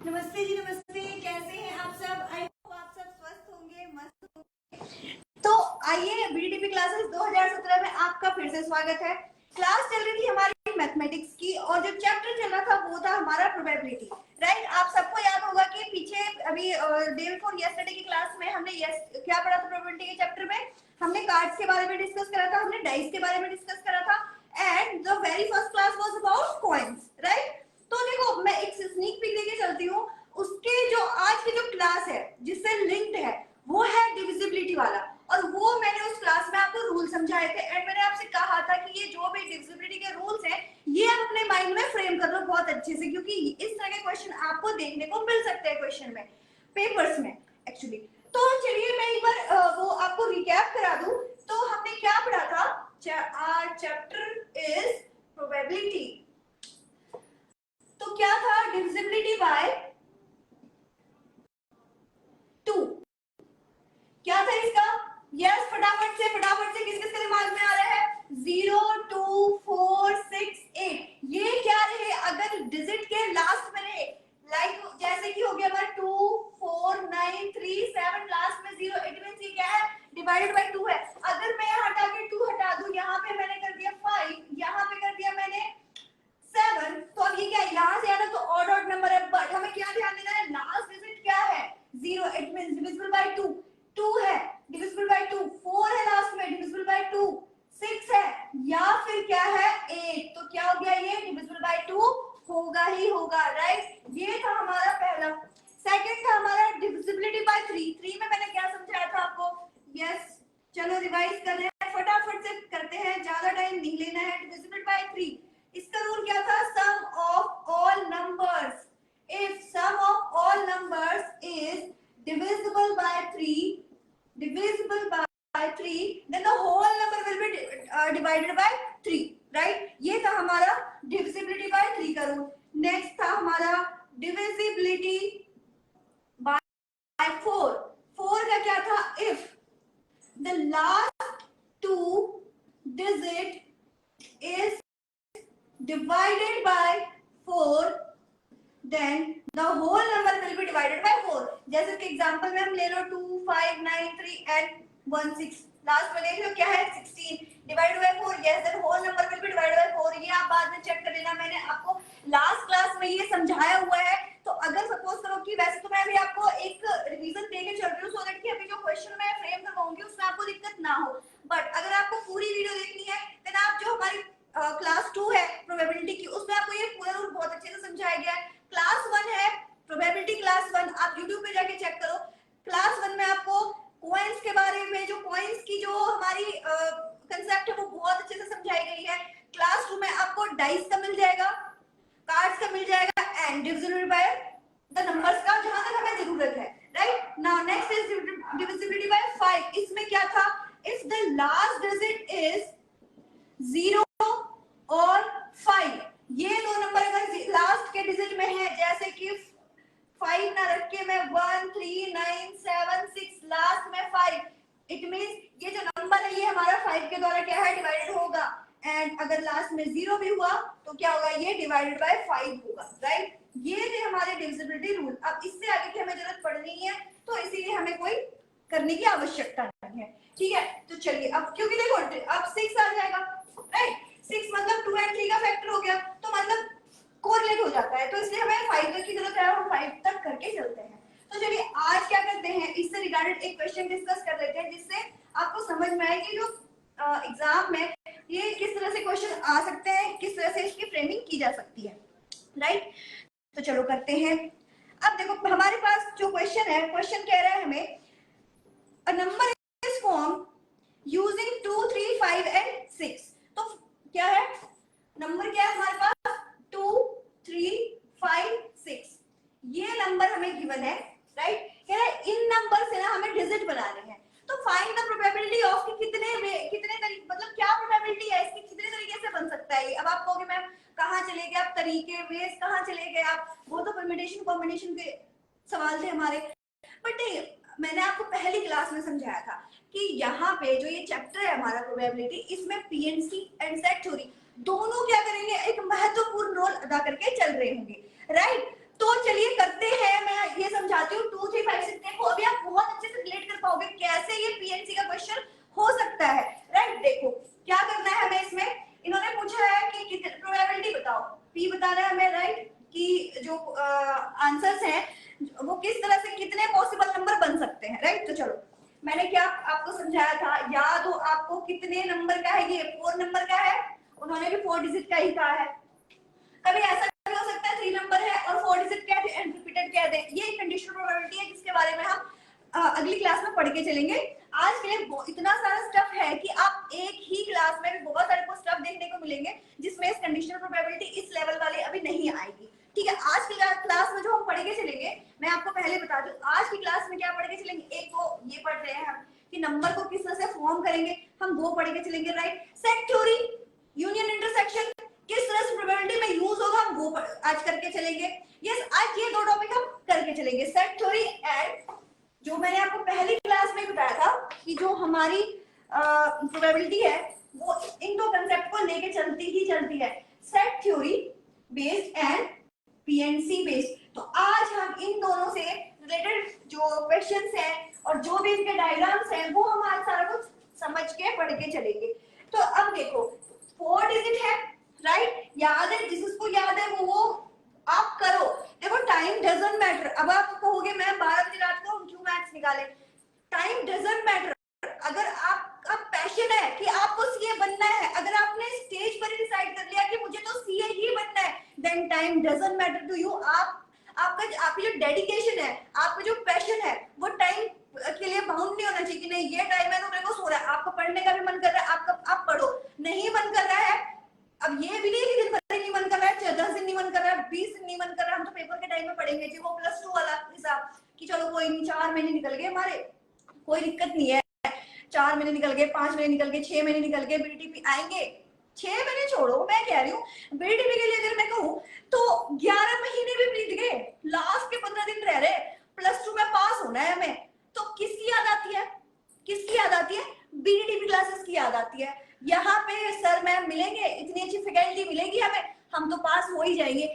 नमस्ते जी, नमस्ते। कैसे हैं आप सब? आई होप आप सब स्वस्थ होंगे, मस्त होंगे। तो आइए, बीडीपी क्लासेस 2017 में आपका फिर से स्वागत है। क्लास चल रही थी हमारी मैथमेटिक्स की और जो चैप्टर चल रहा था वो था हमारा प्रोबेबिलिटी। राइट, आप सबको याद होगा कि पीछे अभी डे बिफोर यस्टरडे की क्लास में हमने क्या पढ़ा था प्रोबेबिलिटी के चैप्टर में। हमने कार्ड्स के बारे में डिस्कस करा था, हमने डाइस के बारे में डिस्कस करा था and the very first class was about coins. Right, तो देखो मैं एक स्नीक पीक देके चलती हूँ। उसके जो आज की जो क्लास है जिससे लिंक्ड है वो है डिविजिबिलिटी वाला, और वो मैंने उस क्लास में आपको रूल समझाए थे एंड मैंने आपसे कहा था कि ये जो भी डिविजिबिलिटी के रूल्स हैं ये आप अपने माइंड में फ्रेम कर लो बहुत अच्छे से, क्योंकि इस तरह के क्वेश्चन आपको देखने को मिल सकते हैं क्वेश्चन में, पेपर्स में एक्चुअली। तो चलिए मैं एक बार वो आपको रिकैप करा दूं। तो हमने क्या पढ़ा था? Chapter is probability. तो क्या था? Divisibility bye 2। क्या था इसका? यस, फटाफट से किस किस के दिमाग में आ रहा है? 0 2 4 6 8। ये क्या रहे? अगर डिजिट के लास्ट में रहे, लाइक जैसे कि हो गया हमारा 2 4 9 3 7, लास्ट में 0, इट मींस ये क्या है? डिवाइडेड बाय 2 है। अगर मैं यहाँ हटा के 2 हटा दूं, यहाँ पे मैंने कर दिया 5, यहाँ पे कर दिया मैंने 7, तो अब ये क्या है? यहाँ से आना तो ऑड ऑड नंबर है, बट हमें क्या ध्यान देना है? लास्ट डिजिट क्या है? 0, इट मींस डिविजिबल बाय 2। 2 है, डिविजिबल बाय 2। 4 है लास्ट में, डिविजिबल बाय 2। 6 है, या फिर क्या है? 8। तो क्या हो गया? ये डिविजिबल बाय 2 होगा ही होगा। राइट, ये था हमारा पहला। सेकंड था हमारा डिविजिबिलिटी बाय 3। 3 में मैंने क्या समझाया था आपको? यस, चलो रिवाइज कर रहे हैं, फटाफट से करते हैं, ज्यादा टाइम नहीं लेना है। डिविजिबल बाय 3, इसका रूल क्या था? सम of all numbers. If some of all numbers is divisible by 3, then the whole number will be divided by 3. right, ये था हमारा divisibility by 3 का रूल। नेक्स्ट था हमारा divisibility by 4। 4 का क्या था? if the last two digit is divided by 4, then the whole number will be divided by 4। जैसे कि एग्जांपल में हम ले लो 2 5 9 3 and 1 6, लास्ट में देख लो क्या है? 16 divided by 4। Yes, then whole number will be divided by 4। ये आप बाद में चेक कर लेना, मैंने आपको लास्ट क्लास में ये समझाया हुआ है। तो अगर सपोज करो कि वैसे तो मैं अभी आपको एक रिवीजन देके चल रही हूँ सो दैट कि अभी जो क्वेश्चन मैं फ्रेम करवाऊंगी उसमें आपको दिक्कत ना हो, बट अगर आपको पूरी वीडियो देखनी है देन आप जो हमारी क्लास 2 है प्रोबेबिलिटी की, उसमें आपको ये पूरा रूल बहुत अच्छे से समझाया गया है। क्लास 1 है प्रोबेबिलिटी क्लास 1, आप YouTube पे जाके चेक करो। क्लास 1 में आपको कॉइंस के बारे में, जो कॉइंस की जो हमारी कंसेप्ट है वो बहुत अच्छे से समझाई गई है। क्लास 2 में आपको डाइस का मिल जाएगा, कार्ड्स का मिल जाएगा and divisible by the numbers का, जहां तक हमें जरूरत है। Right, now next is divisibility bye 5। इसमें क्या था? If the last digit is 0 और 5, ये दो नंबर अगर लास्ट के डिजिट में है, जैसे कि 5 ना रख के मैं 1 3 9 7 6, लास्ट में 5, इट मींस ये जो नंबर है ये हमारा 5 के द्वारा क्या है? डिवाइडेड होगा। एंड अगर लास्ट में 0 भी हुआ तो क्या होगा? ये डिवाइडेड बाय 5 होगा। राइट, ये थे हमारे डिविजिबिलिटी रूल। अब इससे आगे की हमें जरूरत पड़ रही है तो इसीलिए हमें कोई करने की आवश्यकता नहीं है। ठीक है, तो चलिए अब, क्योंकि देखो अब 6 आ जाएगा। राइट, 6 मतलब 2 एंड 3 का फैक्टर हो गया, तो मतलब कोरिलेट हो जाता है, तो इसलिए हमें 5 की जरूरत है, हम 5 तक करके चलते हैं। तो चलिए आज क्या करते हैं, इससे रिगार्डेड एक क्वेश्चन डिस्कस कर लेते हैं जिससे आपको समझ में आए कि जो एग्जाम में ये किस तरह से क्वेश्चन आ सकते हैं, किस तरह से इसकी फ्रेमिंग की जा सकती है। राइट, तो चलो करते हैं। अब देखो हमारे पास जो क्वेश्चन है, क्वेश्चन कह रहा है हमें a number is form using 2 3 5 and 6। तो क्या है नंबर? क्या है हमारे पास? 2 3 5 6, ये नंबर हमें गिवन है। राइट, कह रहा है इन नंबर से ना हमें डिजिट बनाने हैं, तो फाइंड द प्रोबेबिलिटी ऑफ कि कितने तरीके, मतलब क्या प्रोबेबिलिटी है इसकी, कितने तरीके से बन सकता है ये। अब आप कहोगे मैम कहाँ चले गए आप तरीके, वेज कहाँ चले गए आप, वो तो परम्यूटेशन कॉम्बिनेशन के सवाल थे हमारे। बट नहीं, मैंने आपको पहली क्लास में समझाया था कि यहाँ पे जो ये चैप्टर है हमारा प्रोबेबिलिटी, इसमें पीएनसी एंड सेट थ्योरी दोनों क्या करेंगे? एक महत्वपूर्ण रोल अदा करके चल रहे होंगे। राइट, तो चलिए करते हैं, मैं ये समझाती हूँ 2 3 5 6 देखो अभी आप बहुत अच्छे से रिलेट कर पाओगे कैसे ये पीएनसी का क्वेश्चन हो सकता है, राइट। देखो क्या करना है हमें, इसमें इन्होंने पूछा है कि कितनी प्रोबेबिलिटी बताओ, पी बताना है हमें, राइट, कि जो आंसर्स हैं वो किस तरह से कितने पॉसिबल नंबर बन सकते हैं, राइट। तो चलो मैंने क्या आपको समझाया था, याद हो आपको कितने नंबर का है, ये 4 नंबर का है, उन्होंने भी 4 डिजिट का ही कहा है। कभी ऐसा भी हो सकता है 3 नंबर है और 4 डिजिट कह दे एंड रिपीटेड कह दे, ये कंडीशनल प्रोबेबिलिटी है जिसके बारे में हम अगली क्लास में पढ़ के चलेंगे। आज के लिए इतना सारा स्टफ है कि आप एक ही क्लास में भी बहुत सारे को स्टफ देखने को मिलेंगे जिसमें इस कंडीशनल प्रोबेबिलिटी इस लेवल वाली अभी नहीं आएगी, ठीक है। आज की क्लास में जो हम पढ़ के चलेंगे, मैं आपको पहले बता दूं आज की क्लास में क्या पढ़ के चलेंगे। एक तो ये पढ़ रहे हैं हम कि नंबर को किस तरह से फॉर्म करेंगे, हम वो पढ़ के चलेंगे, right. Set theory, union intersection किस तरह से प्रोबेबिलिटी में यूज होगा हम वो आज करके चलेंगे। यस, आज ये 2 टॉपिक हम करके चलेंगे, सेट थ्योरी एंड जो मैंने आपको पहली क्लास में बताया था कि जो हमारी प्रोबेबिलिटी है वो इन 2 कंसेप्ट को लेके चलती ही चलती है, set theory based and PNC based. तो आज हम इन दोनों से रिलेटेड जो क्वेश्चंस हैं और जो भी इनके डायग्राम्स हैं वो हम आज सारा कुछ समझ के पढ़ के चलेंगे। तो अब देखो 4 डिजिट है, राइट, याद है, जिसको याद है वो आप करो। देखो टाइम डजंट मैटर, अब आप कहोगे मैं 12 बजे रात को क्यों मैथ्स निकाले, टाइम डजंट मैटर। अगर आपका पैशन है कि आपको सीए बनना है, अगर आपने स्टेज पर ही डिसाइड कर लिया कि मुझे तो सीए ही बनना है, then time doesn't matter to you. आपकी जो डेडिकेशन है, आपका जो पैशन है वो टाइम के लिए बाउंड नहीं होना चाहिए कि नहीं ये टाइम है तो मेरे को सो रहा है। आपको पढ़ने का भी मन कर रहा है, आप पढ़ो, नहीं मन कर रहा है, अब ये भी नहीं कि दिन भर नहीं मन कर रहा है, 10 दिन नहीं मन कर रहा है, 20 दिन नहीं मन कर रहा है, हम तो पेपर के टाइम में पढ़ेंगे जी, वो +2 वाला हिसाब कि चलो कोई नहीं 4 महीने निकल गए हमारे, कोई दिक्कत नहीं है, 4 महीने निकल गए, 5 महीने निकल गए, 6 महीने निकल गए, बीटीपी आएंगे। 6 महीने छोड़ो, मैं कह रही हूँ बीटीपी के लिए अगर मैं कहूँ तो 11 महीने भी बीत गए, लास्ट के 15 दिन रह रहे, +2 में पास होना है हमें, तो किसकी याद आती है, किसकी याद आती है, बीटीपी क्लासेस की याद आती है। यहाँ पे सर मैम मिलेंगे, इतनी अच्छी फैकल्टी मिलेगी हमें, हम तो पास हो ही जाएंगे।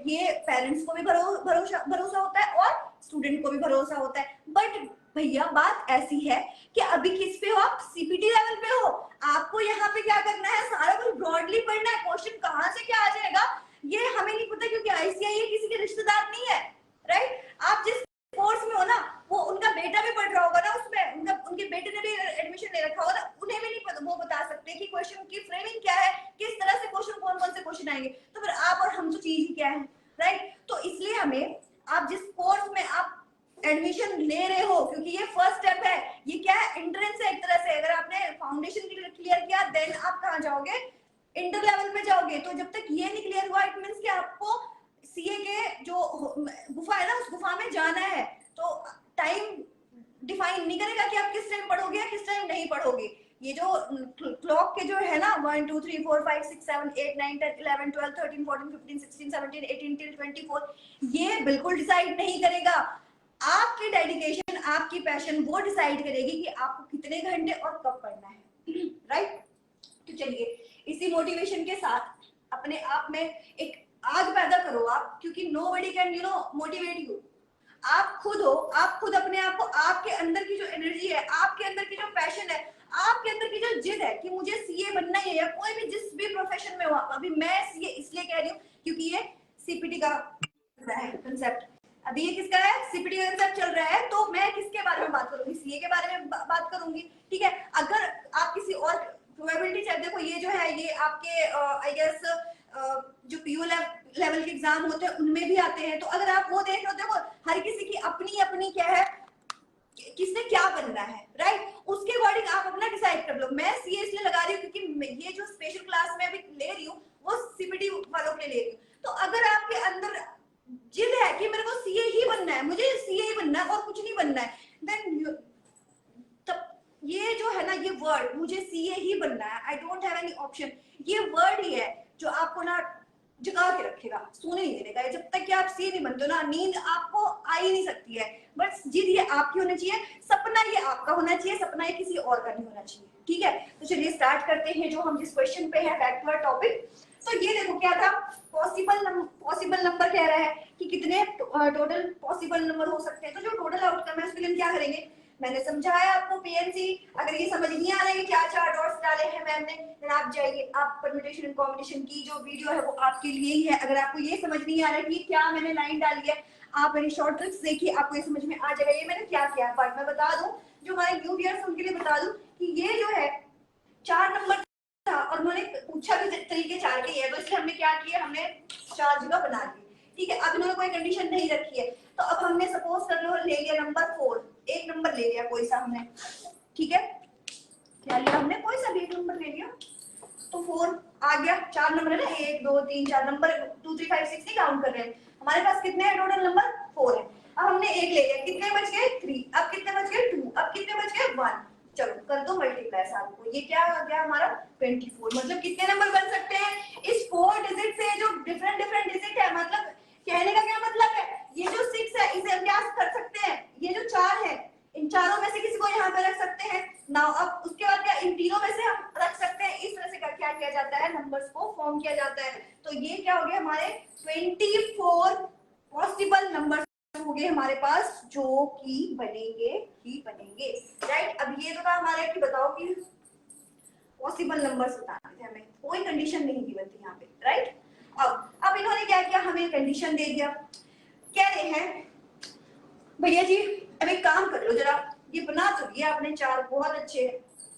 ये पेरेंट्स को भी भरोसा होता है और स्टूडेंट को भी भरोसा होता है। बट भैया बात ऐसी है कि अभी किस पे हो आप, सीपीटी लेवल पे हो, आपको यहाँ पे क्या करना है, सारा कुछ ब्रॉडली पढ़ना है, क्वेश्चन कहाँ से क्या आ जाएगा ये हमें नहीं पता, क्योंकि आईसीआई किसी के रिश्तेदार नहीं है, राइट। आप जिस कोर्स में हो ना वो उनका बेटा भी पढ़ रहा होगा ना उसमें, उनके बेटे ने भी एडमिशन ले रखा होगा ना, उन्हें भी नहीं पता, वो बता सकते कि क्वेश्चन की फ्रेमिंग क्या है, किस तरह से क्वेश्चन कौन कौन से क्वेश्चन आएंगे। तो फिर आप और हम तो चीज ही क्या है, राइट। तो इसलिए हमें आप जिस कोर्स में आप एडमिशन ले रहे हो, क्योंकि ये फर्स्ट स्टेप है, ये क्या है, एंट्रेंस है एक तरह से। अगर आपने फाउंडेशन क्लियर किया देन आप कहाँ जाओगे, इंटर लेवल पे जाओगे। तो जब तक ये नहीं क्लियर हुआ इट मींस कि आपको सीए के जो गुफा है ना उस गुफा में जाना है। तो टाइम डिफाइन नहीं करेगा कि आप किस टाइम पढ़ोगे या किस टाइम नहीं पढ़ोगे। ये जो क्लॉक के जो है ना 1 2 3 4 5 6 7 8 9 10 11 12 13 14 15 16 17 18 till 24 ये बिल्कुल डिसाइड नहीं करेगा। आपकी डेडिकेशन, आपकी पैशन वो डिसाइड करेगी कि आपको कितने घंटे और कब पढ़ना है, राइट। तो चलिए इसी मोटिवेशन के साथ अपने आप में एक आग पैदा करो आप, क्योंकि नोबडी कैन मोटिवेट यू। आप खुद हो, आप खुद अपने आप को, आपके अंदर की जो एनर्जी है, आपके अंदर की जो पैशन है, आपके अंदर की जो जिद है कि मुझे सीए बनना ही है, या कोई भी जिस भी प्रोफेशन में हो। अभी मैं सीए इसलिए कह रही हूँ क्योंकि ये सीपीटी का है कंसेप्ट, अभी ये किसका है, सीपीटी का कंसेप्ट चल रहा है। तो मैं किसके बारे में बात करूंगी, सीए के बारे में बात करूंगी, ठीक है। अगर आप किसी और प्रोबेबिलिटी चेक, देखो ये जो है ये आपके आई गेस जो पीयू लेवल के एग्जाम होते हैं उनमें भी आते हैं। तो अगर आप वो देख रहे हो, देखो हर किसी की अपनी अपनी क्या है, किसने क्या बनना है, राइट। उसके अकॉर्डिंग आप अपना डिसाइड कर लो। मैं सीए इसलिए लगा रही हूँ क्योंकि ये जो स्पेशल क्लास में अभी ले रही हूँ वो सीपीटी वालों के लिए ले रही हूँ। तो अगर आपके अंदर जिद है कि मेरे को सीए ही बनना है, मुझे सीए ही बनना है और कुछ नहीं बनना है, देन ये जो है ना, ये वर्ड मुझे सीए ही बनना है, I don't have any option, ये वर्ड ही है जो आपको ना जगा के रखेगा, सोने नहीं देगा। जब तक कि आप सीए नहीं बनते ना, नींद आपको आ ही नहीं सकती है। बस जिद ये आपकी होनी चाहिए, सपना ये आपका होना चाहिए, सपना ये किसी और का नहीं होना चाहिए, ठीक है। तो चलिए स्टार्ट करते हैं जो हम जिस क्वेश्चन पे है, बैक टू आवर टॉपिक। तो ये देखो क्या था, पॉसिबल नंबर कह रहा है कि कितने टोटल पॉसिबल नंबर हो सकते हैं। तो जो टोटल आउटकम है उसके लिए हम क्या करेंगे, मैंने समझाया आपको पीएनसी। अगर ये समझ नहीं आ रहा है क्या चार डॉट्स डाले हैं मैम ने, फिर आप जाइए, आप परम्यूटेशन एंड कॉम्बिनेशन की जो वीडियो है वो आपके लिए ही है। अगर आपको ये समझ नहीं आ रहा है कि क्या मैंने लाइन डाली है, आप मेरी शॉर्ट ट्रिक्स देखिए, आपको ये समझ में आ जाएगा ये मैंने क्या किया है। बट मैं बता दूं, जो हमारे न्यू ईयर्स उनके लिए बता दूं कि ये जो है 4 नंबर था और उन्होंने पूछा भी तरीके 4 के है, तो इसलिए हमने क्या किया, हमने 4 जगह बना दी। ठीक है, अब इन्होंने कोई कंडीशन नहीं रखी है, तो अब हमने सपोज कर लो ले लिया नंबर 4, एक नंबर ले लिया कोई सा हमने, ठीक है, क्या लिया हमने, कोई सा भी एक नंबर ले लिया, तो 4 आ गया। 4 नंबर है ना, 1 2 3 4 नंबर, 2 3 5 6 नहीं काउंट कर रहे हैं, हमारे पास कितने हैं टोटल नंबर, 4 है। अब हमने एक ले लिया, कितने बच गए 3, अब कितने बच गए 2, अब कितने बच गए 1। चलो कर दो मल्टीप्लाई साथ को, ये क्या आ गया हमारा 24। मतलब कितने नंबर बन सकते हैं इस 4 डिजिट से, जो डिफरेंट डिजिट है, मतलब कहने का क्या मतलब है, ये जो 6 है इसे हम क्या कर सकते हैं, ये जो 4 है इन चारों में से किसी को यहाँ पे रख सकते हैं ना। अब उसके बाद क्या इन तीनों में से हम रख सकते हैं, इस तरह से क्या किया जाता है, नंबर्स को फॉर्म किया जाता है। तो ये क्या हो गया हमारे 24 पॉसिबल नंबर्स हो गए हमारे पास, जो कि बनेंगे ही बनेंगे, राइट। अब ये तो था हमारे कि बताओ कि पॉसिबल नंबर्स बताने थे हमें, कोई कंडीशन नहीं दी बनती यहाँ पे, राइट। अब इन्होंने क्या किया, हमें कंडीशन दे दिया, कह रहे हैं भैया जी अब एक काम कर लो जरा, ये बना तो दिया आपने 4, बहुत अच्छे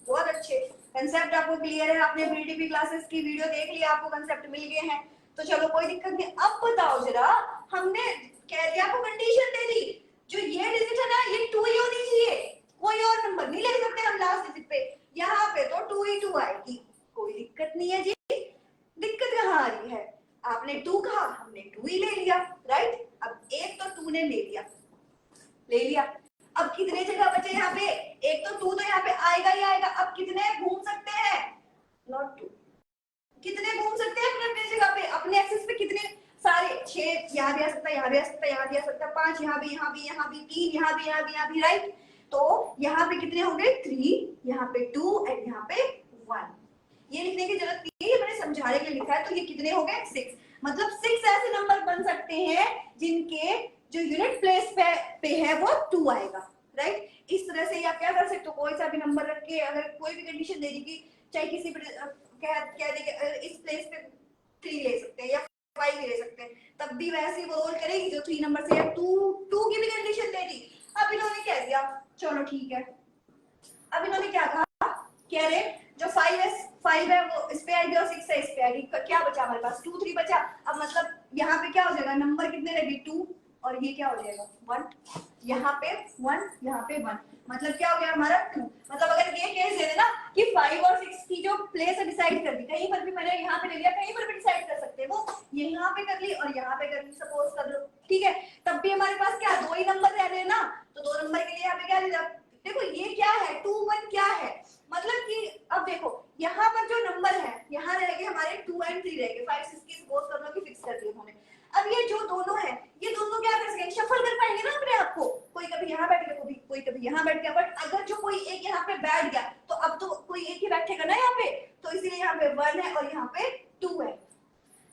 कंसेप्ट आपको क्लियर है, आपने बीटीपी क्लासेस की वीडियो देख लिया, आपको कंसेप्ट मिल गए हैं, तो चलो कोई दिक्कत नहीं। अब बताओ जरा, हमने कह दिया आपको कंडीशन दे दी, जो ये डिजिट है ना ये 2 ही होनी चाहिए, कोई और नंबर नहीं ले सकते हम लास्ट डिजिट पे, यहाँ पे तो 2 ही 2 आएगी, कोई दिक्कत नहीं है जी। दिक्कत कहाँ आ रही है, आपने 2 कहा, हमने 2 ही ले लिया, राइट। अब एक तो 2 ने ले लिया, अब कितने जगह बचे यहाँ पे, एक तो 2 तो यहाँ पे आएगा ही आएगा, अब कितने घूम सकते हैं, नॉट 2, कितने घूम सकते हैं अपने अपने जगह पे, अपने एक्सिस पे कितने सारे, 6 यहाँ भी आ सकता है, यहाँ भी आ सकता है, यहाँ भी आ सकता है, 5 यहाँ भी 3 यहाँ भी, राइट। तो यहाँ पे कितने हो गए 3, यहाँ पे 2 एंड यहाँ पे 1। ये लिखने की जरूरत नहीं है, मैंने समझाने के लिए लिखा है। तो ये कितने हो गए 6, मतलब 6 ऐसे नंबर बन सकते हैं जिनके जो यूनिट प्लेस पे है वो 2 आएगा, राइट। इस तरह से आप क्या कर सकते हो, कोई सा भी नंबर रख के, अगर कोई भी कंडीशन दे दी कि चाहे किसी पे कह देंगे इस प्लेस पे 3 ले सकते हैं या 5 भी ले सकते हैं, तब भी वैसे ही वो रोल करेगी जो 3 नंबर से है, 2 की भी कंडीशन दे दी। अब इन्होंने कह दिया चलो ठीक है, अब इन्होंने क्या कहा, कह रहे जो 5 है वो इस पे आएगी और 6 है इस पे आएगी, क्या बचा हमारे पास 2 3 बचा। अब मतलब यहाँ पे क्या हो जाएगा, नंबर कितने रहेंगे 2 और ये क्या हो जाएगा 1, यहाँ पे 1 यहाँ पे 1, मतलब क्या हो गया हमारा 2। मतलब अगर ये केस दे देना कि 5 और 6 की जो प्लेस है डिसाइड कर दी, कहीं पर भी मैंने यहाँ पे ले लिया, कहीं पर भी डिसाइड कर सकते हैं, वो ये यहाँ पे कर ली और यहाँ पे कर ली, सपोज कर लो, ठीक है। तब भी हमारे पास क्या 2 ही नंबर रह रहे हैं ना, तो 2 नंबर के लिए यहाँ पे क्या ले लिया। देखो ये क्या है 2 1 क्या है, मतलब कि अब देखो यहाँ पर जो नंबर है यहाँ रहेंगे हमारे 2 एंड 3 रहेंगे, 5 6 की सपोज कर लो कि फिक्स कर दिए उन्होंने। अब ये जो दोनों है ये दोनों क्या कर सकेंगे, शफल कर पाएंगे ना अपने आप को, कोई कभी यहाँ बैठ गया, कोई कभी यहाँ बैठ गया, बट अगर जो कोई एक यहाँ पे बैठ गया तो अब तो कोई एक ही बैठेगा ना यहाँ पे, तो इसीलिए यहाँ पे 1 है और यहाँ पे 2 है।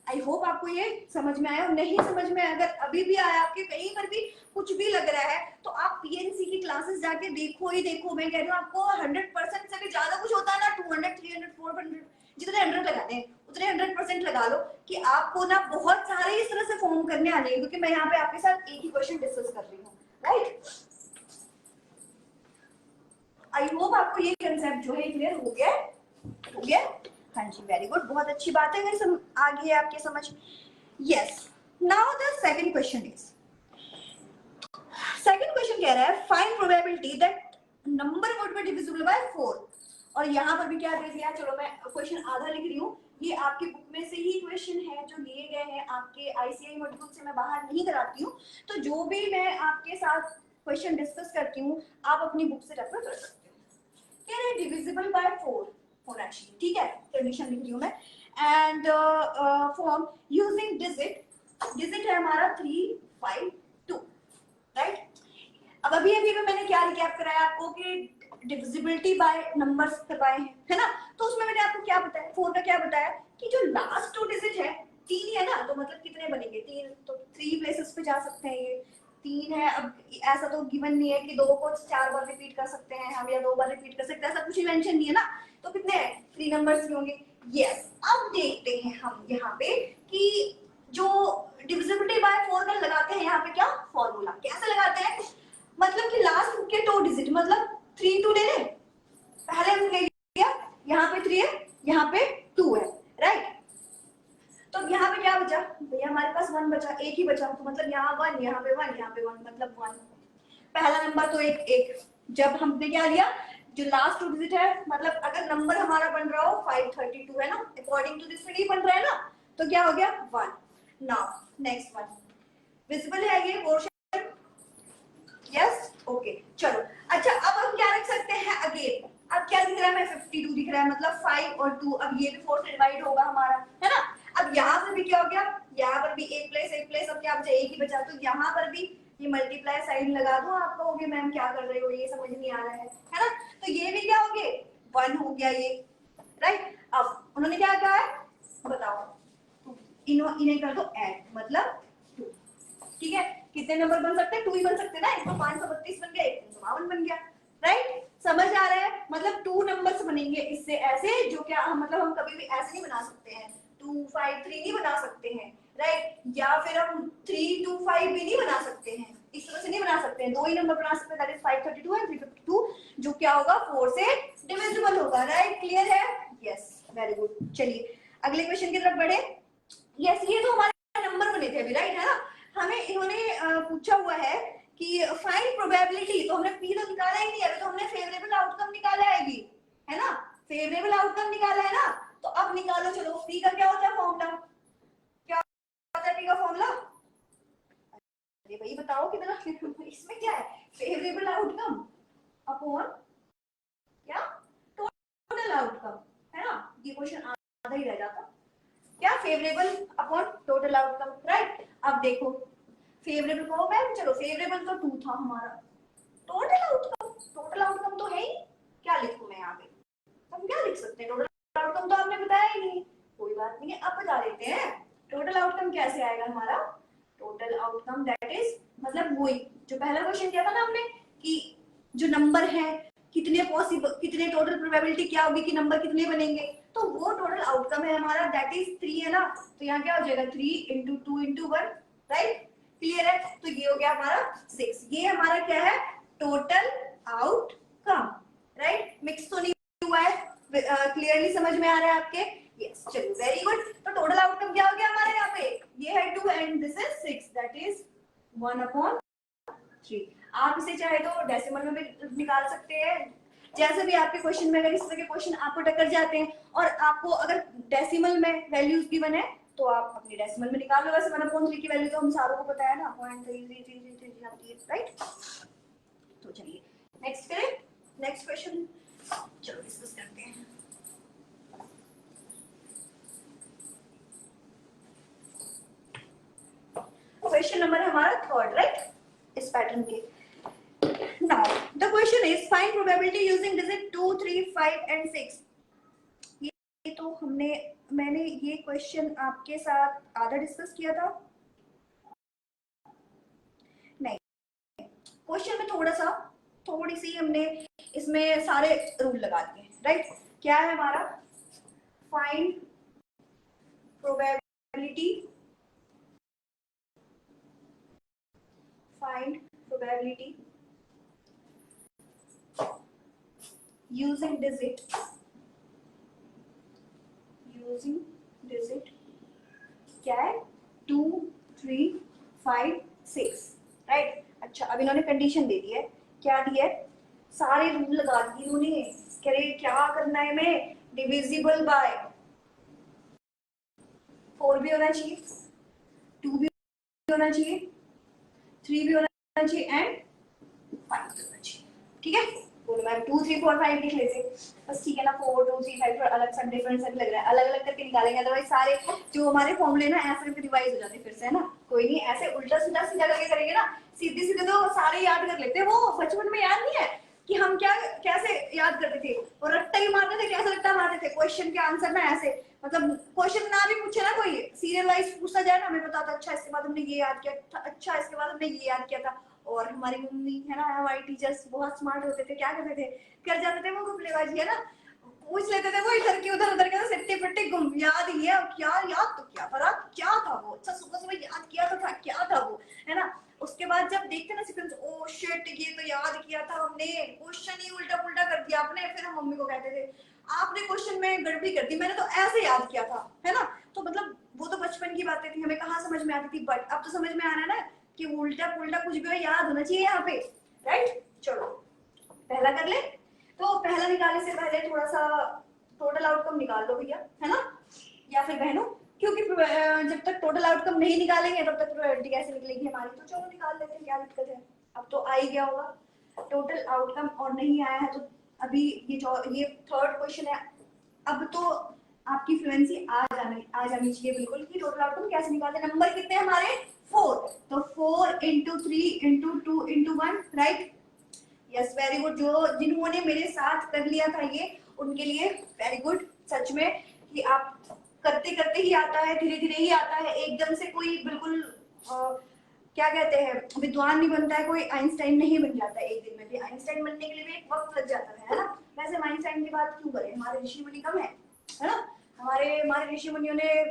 आई होप आपको ये समझ में आया, और नहीं समझ में अगर अभी भी आया, आपके कहीं पर भी कुछ भी लग रहा है, तो आप पीएनसी की क्लासेस जाके देखो ही देखो। मैं कह रही हूँ आपको 100% से भी ज्यादा कुछ होता है ना, 200 300 400 जितने 100 लगाते हैं उतने 100% लगा लो कि आपको ना बहुत सारे इस तरह से फॉर्म करने आ जाएंगे, क्योंकि मैं यहाँ पे आपके साथ एक ही क्वेश्चन डिस्कस कर रही हूँ, राइट। आई होप आपको ये कंसेप्ट जो है क्लियर हो गया। हाँ जी, वेरी गुड, बहुत अच्छी बात है, अगर आ गई है आपके समझ। Yes, now the second question is, second question कह रहा है find probability that number would be divisible by 4। और यहाँ पर भी क्या दे दिया, चलो मैं क्वेश्चन आधा लिख रही हूँ, ये आपकी बुक में से ही क्वेश्चन है जो लिए गए हैं, आपके आईसीआई मॉड्यूल से मैं बाहर नहीं कराती हूँ, तो जो भी मैं आपके साथ क्वेश्चन डिस्कस करती हूँ आप अपनी बुक से रेफर कर सकते हो। कह रहे हैं डिविजिबल बाय 4 एक्चुअली, ठीक है, कंडीशन लिख रही हूँ मैं, एंड फॉर्म यूजिंग डिजिट है हमारा 3 5 2, राइट। अब अभी मैंने क्या रिकैप कराया आपको कि डिविजिबिलिटी बाय नंबर्स करवाए हैं, है ना। तो उसमें मैंने आपको क्या बताया, 4 का क्या बताया कि जो लास्ट 2 डिजिट है 3 है ना, तो मतलब कितने बनेंगे 3, तो 3 प्लेसेस पे जा सकते हैं ये 3 है। अब ऐसा तो गिवन नहीं है कि 2 को 4 बार रिपीट कर सकते हैं हम या 2 बार रिपीट कर सकते हैं, ऐसा कुछ मेंशन नहीं है ना। तो कितने हैं 3 नंबर्स भी होंगे। यस, अब देखते हैं हम यहाँ पे कि जो डिविजिबिलिटी बाय 4 का लगाते हैं यहाँ पे क्या फॉर्मूला कैसे लगाते हैं, मतलब कि लास्ट के 2 डिजिट मतलब 3 2 ले लें, पहले हमने ले लिया यहाँ पे 3 है यहाँ पे 2 है, राइट। तो यहाँ पे क्या बचा भैया, हमारे पास 1 बचा, एक ही बचा, तो मतलब यहाँ 1 यहाँ पे 1 यहाँ पे 1 मतलब 1। पहला नंबर तो एक जब हमने क्या लिया जो लास्ट 2 डिजिट है, मतलब अगर नंबर हमारा बन रहा हो 532 है ना, अकॉर्डिंग टू दिस नहीं बन रहा है ना, तो क्या हो गया 1। नाउ नेक्स्ट वन विजिबल है ये पोर्शन, यस ओके चलो। अच्छा अब हम क्या रख सकते हैं अगेन, अब क्या दिख रहा है, 52 दिख रहा है, मतलब 5 और 2, अब ये भी 4 से डिवाइड होगा हमारा, है ना। अब यहाँ पर भी क्या हो गया, यहाँ पर भी एक प्लेस, अब क्या बचा एक ही बचा, तो यहाँ पर भी ये मल्टीप्लाई साइन लगा दो, आप कहोगे मैम क्या कर रहे हो ये समझ नहीं आ रहा है ना। तो ये भी क्या हो गए 1 हो गया ये, राइट। अब उन्होंने क्या कहा है बताओ, इन्हें कर दो ऐड, मतलब 2, ठीक है। कितने नंबर बन सकते हैं 2 ही बन सकते हैं ना, एक तो 532 बन गया, एक 352 बन गया, राइट। समझ आ रहा है, मतलब 2 नंबर्स बनेंगे इससे ऐसे, जो क्या मतलब हम कभी भी ऐसे नहीं बना सकते हैं 2 5 3 नहीं बना सकते हैं, राइट। या फिर हम 3 2 5 भी नहीं बना सकते हैं, इस तरह से नहीं बना सकते हैं, 2 ही नंबर बना सकते हैं, दैट इज 532 एंड 352, जो क्या होगा 4 से डिविजिबल होगा, राइट। क्लियर है, यस वेरी गुड। चलिए अगले क्वेश्चन की तरफ बढ़े। यस ये तो हमारे नंबर बने थे अभी, राइट है ना। हमें इन्होंने पूछा हुआ है कि फाइंड प्रोबेबिलिटी, तो हमने पी तो निकाला ही नहीं, अभी तो हमने फेवरेबल आउटकम निकाला है अभी, है ना, फेवरेबल आउटकम निकाला है ना। तो अब निकालो चलो, पी का क्या होता है फॉर्मूला, क्या होता है पी का फॉर्मूला, अरे भाई बताओ कितना, इसमें क्या है फेवरेबल आउटकम अपॉन क्या टोटल आउटकम, है ना। ये क्वेश्चन आधा ही रह जाता, क्या favourable upon total outcome, right. अब देखो फेवरेबल को मैम चलो फेवरेबल तो 2 था हमारा, टोटल आउटकम तो है ही, क्या लिखूं मैं यहाँ पे, हम क्या लिख सकते हैं, टोटल आउटकम तो आपने बताया ही नहीं, कोई बात नहीं है अब बता देते हैं। टोटल आउटकम कैसे आएगा हमारा, टोटल आउटकम दैट इज मतलब वही जो पहला क्वेश्चन किया था ना हमने कि जो नंबर है कितने पॉसिबल, कितने टोटल प्रोबेबिलिटी क्या होगी कि नंबर कितने बनेंगे, तो वो टोटल आउटकम है हमारा दैट इज 3 है ना। तो यहाँ क्या हो जाएगा 3 into 2 into 1, राइट। क्लियर है, तो ये हो गया हमारा 6, ये हमारा क्या है टोटल आउटकम, राइट। मिक्स तो नहीं हुआ है, क्लियरली समझ में आ रहा है आपके, यस चलो वेरी गुड। तो टोटल आउटकम क्या हो गया हमारे यहाँ पे, ये है 2 and this is 6 that is 1/3। आप इसे चाहे तो डेसिमल में भी निकाल सकते हैं, जैसे भी आपके क्वेश्चन में, अगर इस तरह के क्वेश्चन आपको टक्कर जाते हैं और आपको अगर डेसिमल में वैल्यूज गिवन है तो आप अपनी डेसिमल में निकाल लो, वैसे 1/3 की वैल्यू तो हम सारों को पता है ना 0.3333 आती है, राइट। तो चलिए नेक्स्ट करें, नेक्स्ट क्वेश्चन चलो डिस्कस करते हैं। क्वेश्चन नंबर हमारा 3rd, राइट इस पैटर्न के। Now the question is find probability using digit 2 3 5 and 6। ये तो मैंने ये क्वेश्चन आपके साथ आधा डिस्कस किया था, नहीं क्वेश्चन में थोड़ी सी हमने इसमें सारे रूल लगा दिए, राइट। क्या है हमारा फाइंड प्रोबेबिलिटी using digit क्या है 2 3 5 6, राइट। अच्छा अब इन्होंने कंडीशन दे दी है, क्या दी है, सारे रूल लगा दिए इन्होंने, कह रहे क्या करना है हमें, डिविजिबल बाय 4 भी होना चाहिए, 2 भी होना चाहिए, 3 भी होना चाहिए एंड 5 भी होना चाहिए, ठीक है। बोलो मैम 2 3 4 5 लिख लेते बस, ठीक है ना। 4 2 3 5 अलग सा डिफरेंस लग रहा है, अलग अलग करके निकालेंगे, अदरवाइज सारे जो हमारे फॉर्मूले ना ऐसे करके रिवाइज हो जाते हैं फिर से, है ना। कोई नहीं, ऐसे उल्टा सीधा सीधा करके करेंगे ना, सीधे सीधे तो सारे याद कर लेते हैं, वो बचपन में याद नहीं है कि हम क्या कैसे याद करते थे, और रट्टा ही मारते थे। कैसे रट्टा मारते थे? क्वेश्चन के आंसर ना ऐसे, मतलब क्वेश्चन ना भी पूछे ना कोई, सीरियल वाइज पूछता जाए ना, हमें पता था अच्छा इसके बाद हमने ये याद किया था, अच्छा इसके बाद हमने ये याद किया था। और हमारी मम्मी है ना, हमारी टीचर्स बहुत स्मार्ट होते थे, क्या करते थे, कर जाते थे वो घुपलेबाजी है ना, पूछ लेते थे वो इधर के उधर के सिट्टे पिट्टे गुम, याद ही है क्या, याद तो क्या पर क्या था वो, अच्छा सुबह सुबह याद किया तो था, क्या था वो, है ना। उसके बाद जब देखते ना सीक्वेंस, ओ शिट ये तो याद किया था हमने, क्वेश्चन ही उल्टा पुल्टा कर दिया आपने, फिर हम मम्मी को कहते थे आपने क्वेश्चन में गड़बड़ी कर दी, मैंने तो ऐसे याद किया था, है ना। तो मतलब वो तो बचपन की बातें थी, हमें कहाँ समझ में आती थी, बट अब तो समझ में आ रहा है ना कि उल्टा पुल्टा कुछ भी हो याद होना चाहिए यहाँ पे, राइट। चलो पहला कर ले। तो पहला निकालने से पहले थोड़ा सा टोटल आउटकम निकाल लो भैया, है ना, या फिर बहनों, क्योंकि जब तक टोटल आउटकम नहीं निकालेंगे तब तक प्रोबेबिलिटी कैसे निकलेगी हमारी। तो चलो निकाल लेते हैं, क्या दिक्कत है। अब तो आ ही गया होगा टोटल आउटकम, और नहीं आया है तो अभी ये थर्ड क्वेश्चन है। अब तो आपकी फ्लुएंसी आ जानी चाहिए बिल्कुल कि टोटल आउटकम कैसे निकालते हैं। नंबर कितने हैं हमारे? 4, तो 4 into 3 into 2 into 1, right. Yes very good. जो जिन्होंने मेरे साथ कर लिया था ये, उनके लिए वेरी गुड। सच में कि आप करते करते ही आता है, धीरे धीरे ही आता है, एकदम से कोई बिल्कुल क्या कहते हैं विद्वान नहीं बनता है, कोई आइंस्टाइन नहीं बन जाता है एक दिन में भी। आइंस्टाइन बनने के लिए भी एक वक्त लग जाता है ना। वैसे हम आइंस्टाइन की बात क्यों करें, हमारे ऋषि मुनि कम है ना। हमारे ऋषि मुनियों ने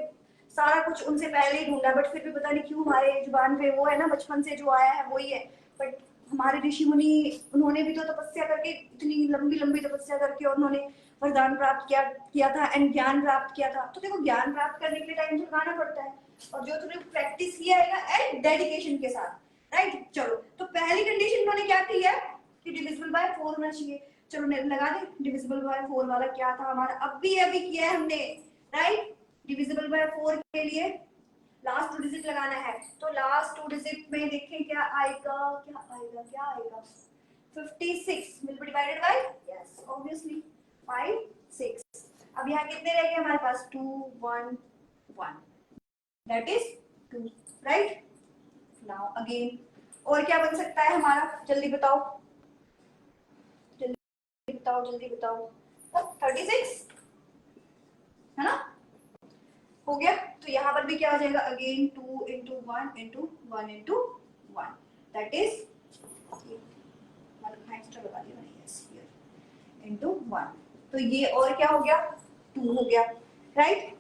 सारा कुछ उनसे पहले ही ढूंढा, बट फिर भी पता नहीं क्यों हमारे जुबान पे वो है ना, बचपन से जो आया है वही है। बट हमारे ऋषि मुनि, उन्होंने भी तो तपस्या करके, इतनी लंबी लंबी तपस्या करके, और उन्होंने वरदान प्राप्त किया था एंड ज्ञान प्राप्त किया था। तो देखो ज्ञान प्राप्त करने के लिए टाइम तो लगाना पड़ता है, और जो तुमने प्रैक्टिस किया है एंड डेडिकेशन के साथ, राइट। चलो तो पहली कंडीशन उन्होंने क्या की है कि डिविजिबल बाय 4 होना चाहिए। चलो लगा दे, डिविजिबल बाय 4 वाला क्या था हमारा, अभी किया है हमने, राइट। डिविजिबल बाय 4 के लिए लास्ट 2 डिजिट लगाना है, तो लास्ट 2 डिजिट में देखें क्या आएगा, क्या आएगा 56 will be divided by, yes obviously 5 6। अब यहाँ कितने रह गए हमारे पास, 2 1 1, that is 2, right। now again और क्या बन सकता है हमारा, जल्दी बताओ जल्दी बताओ 36 है ना, हो गया। तो यहाँ पर भी क्या हो जाएगा, again 2 into 1 into 1 into 1, that is extra लगा दिया मैंने इंटू 1। तो ये और क्या हो गया, 2 हो गया, राइट।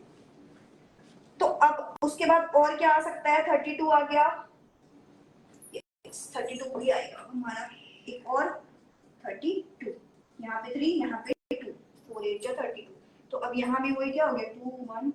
तो अब उसके बाद और क्या आ सकता है, 32 आ गया, 32 भी आएगा हमारा, एक और 32, यहाँ पे 3 यहाँ पे 2, 4 8 जा 32। तो अब यहाँ भी वही क्या हो गया 2 1।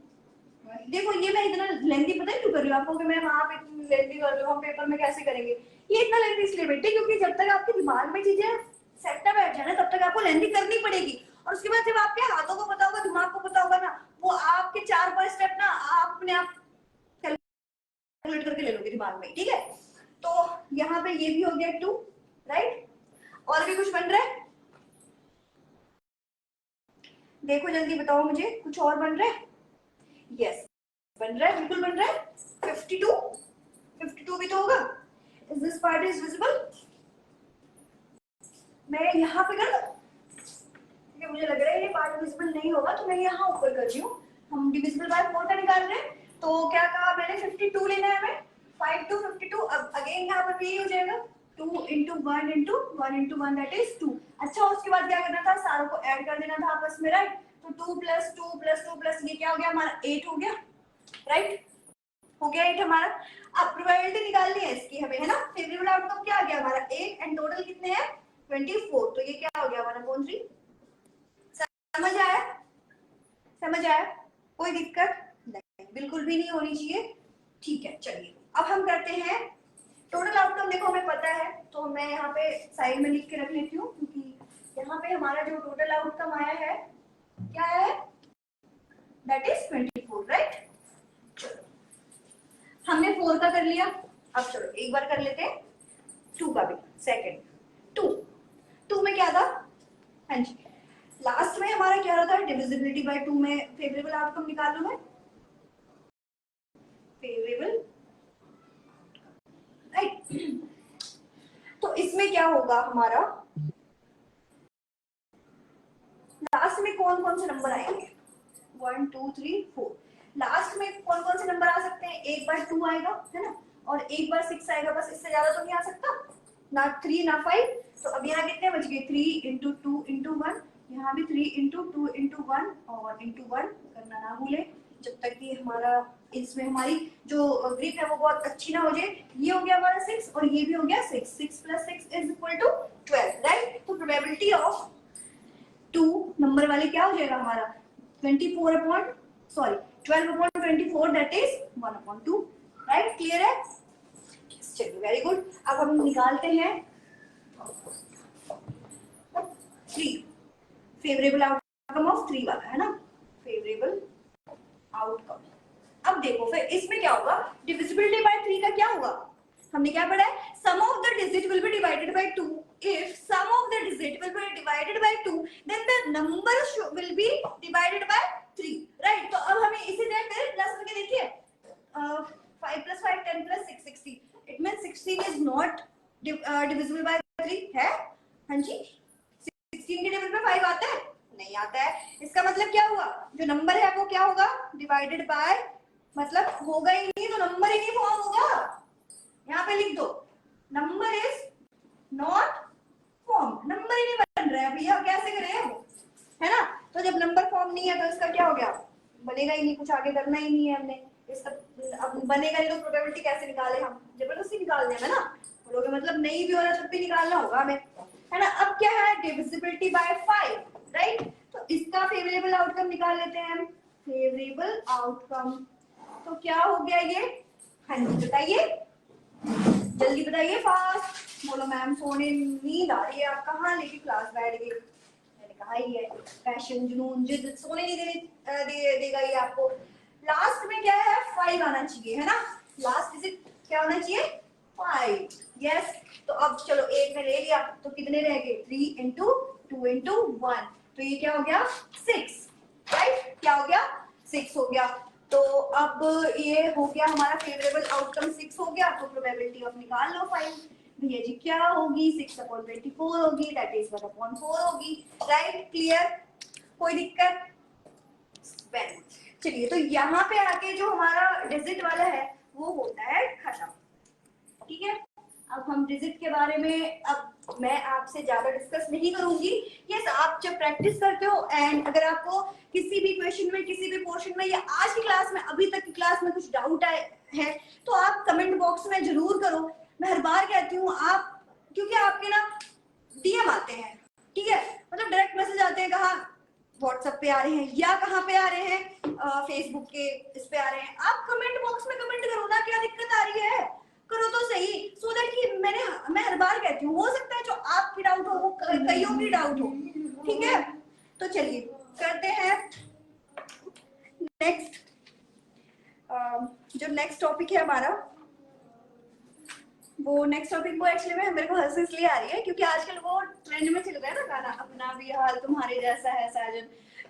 देखो ये मैं इतना लेंथी पता है क्यों कर रही हूँ आपको, कि मैं वहां पे इतनी लेंथी कर रही हूँ, हम पेपर में कैसे करेंगे। ये इतना लेंथी इसलिए बेटे क्योंकि जब तक आपके दिमाग में चीजें सेट ना बैठ जाए ना, तब तक आपको लेंथी करनी पड़ेगी। और उसके बाद जब आपके हाथों को पता होगा, दिमाग को पता होगा ना, वो आपके 4-5 स्टेप ना आप अपने आप कैलकुलेट करके ले लोगे दिमाग में, ठीक है। तो यहाँ पे ये भी हो गया 2, राइट। और भी कुछ बन रहा है, देखो जल्दी बताओ मुझे, कुछ और बन रहा है, यस बन रहा है, बिल्कुल बन रहा है 52 भी तो होगा। Is this part is visible, मैं यहाँ पे कर दूं, क्योंकि मुझे लग रहा है ये पार्ट विजिबल नहीं होगा, तो मैं यहाँ ऊपर कर रही हूँ। हम डिविजिबल बाय 4 का निकाल रहे हैं, तो क्या कहा मैंने, 52 लेना है हमें, 5 टू 52। अब अगेन यहाँ पर भी हो जाएगा 2 into 1 into 1 into 1 that is 2। अच्छा उसके बाद क्या करना था, सारों को ऐड कर देना था आपस में, राइट। तो 2 प्लस 2 प्लस 2 प्लस ये क्या हो गया हमारा 8 हो गया, राइट। हो गया 8 हमारा। अब प्रोबेबिलिटी निकालनी है इसकी हमें, है ना। फेवरेबल आउटकम क्या आ गया हमारा 8 एंड टोटल कितने हैं 24। तो ये क्या हो गया हमारा 3। समझ आया, समझ आया, कोई दिक्कत नहीं, बिल्कुल भी नहीं होनी चाहिए, ठीक है। चलिए अब हम करते हैं टोटल आउटकम। देखो हमें पता है, तो मैं यहाँ पे साइड में लिख के रख लेती हूँ, क्योंकि यहाँ पे हमारा जो टोटल आउटकम आया है क्या है, दैट इज 24, राइट। चलो हमने 4 का कर लिया, अब चलो एक बार कर लेते हैं 2 का भी। सेकंड 2 में क्या था, हाँ जी लास्ट में हमारा क्या रहा था, डिविजिबिलिटी बाय 2 में फेवरेबल आउटकम निकाल लूं मैं, फेवरेबल, राइट। तो इसमें क्या होगा हमारा, लास्ट में कौन कौन से नंबर आएंगे? 1 2 3 4। लास्ट में कौन कौन से नंबर आ सकते हैं? एक बार 2 आएगा, है ना, और एक बार 6 आएगा, बस इससे ज्यादा तो नहीं आ सकता ना, 3 ना 5। तो अब यहाँ कितने बच गए? 3 इंटू 2 इंटू 1, यहाँ भी 3 इंटू 2 इंटू 1 और इंटू 1 करना ना भूले, जब तक कि हमारा इसमें हमारी जो ग्रिप है वो बहुत अच्छी ना हो जाए। ये हो गया हमारा 6 और ये भी हो गया 6। 6 plus 6 is equal to 12, right. तो प्रोबेबिलिटी ऑफ 2 नंबर वाले क्या हो जाएगा हमारा? 12/24, दैट इज 1/2, राइट। क्लियर है? चलिए, वेरी गुड। अब हम निकालते हैं 3, फेवरेबल आउटकम ऑफ 3 वाला, है ना, फेवरेबल आउटकम। अब देखो फिर इसमें क्या होगा? डिविजिबिलिटी बाय 3 का क्या होगा? हमने क्या पढ़ा है? सम of the digit will be divided bye 2। If some of the digit will be divided bye 2 then the number will be divided bye 3, right. तो अब हमें इसी तरह फिर प्लस करके देखिए, 5 + 5 10 + 6 16। It means 16 is not divisible by 3 है। हां जी, 16 के टेबल पे 5 आता है? नहीं आता है। इसका मतलब क्या हुआ? जो नंबर है वो क्या होगा? डिवाइडेड बाय, मतलब होगा ही नहीं, तो नंबर ही नहीं फॉर्म होगा। यहाँ पे लिख दो, number is not form, number ही नहीं बन रहा है भैया, कैसे करें वो, है ना। तो जब नंबर फॉर्म नहीं है तो इसका क्या हो गया? बनेगा ही नहीं, कुछ आगे करना ही नहीं है हमने इसका। अब बनेगा नहीं तो प्रोबेबिलिटी कैसे निकाले हम? जबरदस्ती निकाल देंगे ना, बोलोगे मतलब नहीं भी हो रहा तब भी निकालना होगा हमें, है ना। अब क्या है? Divisibility bye 5, right. तो इसका फेवरेबल आउटकम निकाल लेते हैं हम। फेवरेबल आउटकम तो क्या हो गया ये? हाँ जी बताइए, जल्दी बताइए, फास्ट बोलो। मैम सोने नींद आ रही है, आप कहाँ लेके क्लास बैठ गए? मैंने कहा ही है, पैशन जुनून जिद सोने नहीं देगा ये आपको। लास्ट में क्या है? 5 आना चाहिए, है ना। लास्ट डिजिट क्या होना चाहिए? 5, यस। तो अब चलो एक में ले लिया, तो कितने रह गए? 3 इंटू 2 इंटू 1, तो ये क्या हो गया? 6, राइट। क्या हो गया? 6 हो गया। तो अब ये हो गया हमारा फेवरेबल आउटकम 6 हो गया। तो प्रोबेबिलिटी ऑफ निकाल लो 5 भैया जी, क्या होगी? 6/24 होगी, दैट इज 1/4 होगी, राइट। क्लियर? कोई दिक्कत? चलिए, तो यहाँ पे आके जो हमारा डिजिट वाला है वो होता है खत्म, ठीक है। अब हम डिजिट के बारे में अब मैं आपसे ज्यादा डिस्कस नहीं करूंगी। यस, आप जब प्रैक्टिस करते हो एंड अगर आपको किसी भी क्वेश्चन में, किसी भी पोर्शन में या आज की क्लास में, अभी तक की क्लास में कुछ डाउट आए है तो आप कमेंट बॉक्स में जरूर करो। मैं हर बार कहती हूँ आप, क्योंकि आपके ना डीएम आते हैं, ठीक है, मतलब डायरेक्ट मैसेज आते हैं, कहाँ व्हाट्सएप पे आ रहे हैं या कहाँ पे आ रहे हैं, फेसबुक के इस पे आ रहे हैं। आप कमेंट बॉक्स में कमेंट करो ना, क्या दिक्कत आ रही है? करो तो सही, सो दैट कि मैं हर बार कहती हूँ, हो सकता है जो आपकी डाउट हो वो कईयों की डाउट हो, ठीक है। तो चलिए करते हैं नेक्स्ट। जो नेक्स्ट टॉपिक है हमारा, वो नेक्स्ट टॉपिक को एक्चुअली में मेरे को हंसी इसलिए आ रही है क्योंकि आजकल वो ट्रेंड में चल रहा है ना गाना, अपना भी हाल तुम्हारे जैसा है साजन।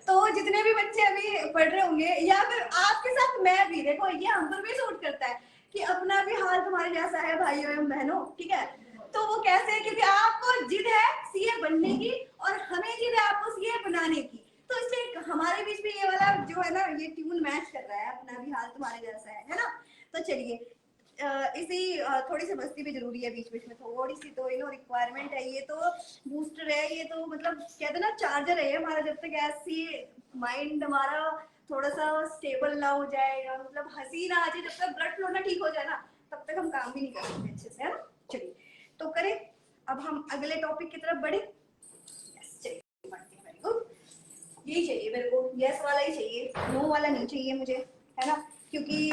तो जितने भी बच्चे अभी पढ़ रहे होंगे या फिर आपके साथ मैं भी, देखो ये हम पर भी सूट करता है कि अपना भी हाल तुम्हारे जैसा है भाइयों एवं बहनों, ठीक है। तो वो कैसे है? क्योंकि आपको जिद है सीए बनने की और हमें जिद है आपको सीए बनाने की, तो इसलिए हमारे बीच में ये वाला जो है ना, ये ट्यून मैच कर रहा है, अपना भी हाल तुम्हारे जैसा है ना। तो चलिए, इसी थोड़ी सी मस्ती भी जरूरी है बीच बीच में, थोड़ी सी तो रिक्वायरमेंट है। ये तो बूस्टर है, ये तो मतलब कहते ना चार्जर है हमारा। जब तक ऐसी माइंड हमारा थोड़ा सा स्टेबल ना हो जाए या मतलब हंसी ना आ जाए, जब तक ब्लड फ्लो ना ठीक हो जाए ना, तब तक हम काम भी नहीं कर सकते अच्छे से, है ना। चलिए तो करें, अब हम अगले टॉपिक की तरफ बढ़े। चलिए बढ़ते हैं, वेरी गुड। यही चाहिए मेरे को, यस वाला ही चाहिए, नो वाला नहीं चाहिए मुझे, है ना। क्योंकि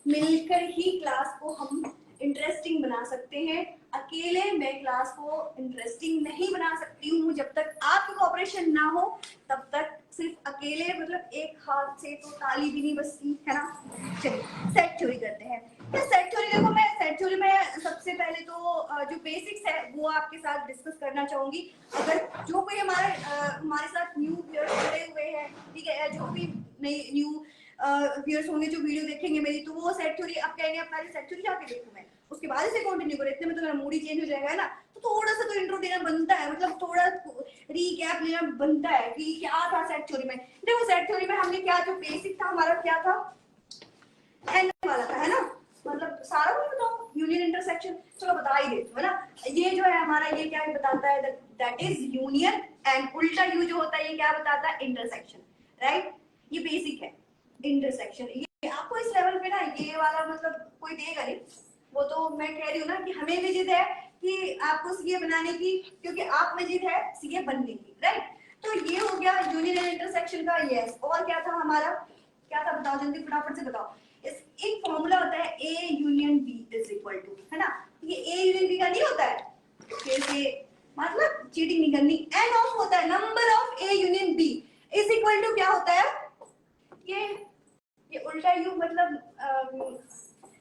मिलकर ही क्लास को हम इंटरेस्टिंग बना सकते हैं। अकेले मैं क्लास को इंटरेस्टिंग नहीं बना सकती हूँ, जब तक आपकी कोऑपरेशन ना हो तब तक सिर्फ अकेले मतलब एक हाथ से तो ताली भी नहीं बजती, है ना। चलिए सेट थ्योरी करते हैं। तो सेट थ्योरी देखो, मैं सेट थ्योरी में सबसे पहले तो जो बेसिक्स है वो आपके साथ डिस्कस करना चाहूंगी। अगर जो कोई हमारे साथ न्यू व्यूअर्स जुड़े हुए हैं, ठीक है, जो भी नई न्यू व्यूअर्स होंगे जो वीडियो देखेंगे मेरी, तो वो सेट थ्योरी आप कहेंगे अब पहले सेट थ्योरी जाके देखूं मैं, उसके बाद इसे कंटिन्यू करें, इतने में तो मेरा मूड ही चेंज हो जाएगा, है ना। तो थोड़ा सा तो इंट्रो देना बनता है, मतलब थोड़ा रीकैप लेना बनता है कि क्या था सेट थ्योरी में। देखो सेट थ्योरी में हमने क्या, जो बेसिक था हमारा क्या था, एन वाला था, है ना, मतलब सारा कुछ बताओ, यूनियन इंटरसेक्शन चलो बता ही देती हूँ, है ना। ये जो है हमारा, ये क्या बताता है, दैट इज यूनियन, एंड उल्टा यू जो होता है ये क्या बताता है, इंटरसेक्शन, राइट। ये बेसिक है इंटरसेक्शन। ये आपको इस लेवल पे ना ये वाला मतलब कोई देगा नहीं, वो तो मैं कह रही हूँ ना कि हमें भी जिद है कि आपको सीए बनाने की, क्योंकि आप में जिद है सीए बनने की, राइट। तो ये हो गया यूनियन एंड इंटरसेक्शन का। यस, और क्या था हमारा, क्या था बताओ जल्दी फटाफट से बताओ। इस एक फॉर्मूला होता है A union B is equal to, है ना। ये ए यूनियन बी का नहीं होता है, कैसे मतलब चीटिंग नहीं करनी, एन ऑफ होता है number of A union B is equal to क्या होता है, ये उल्टा यू मतलब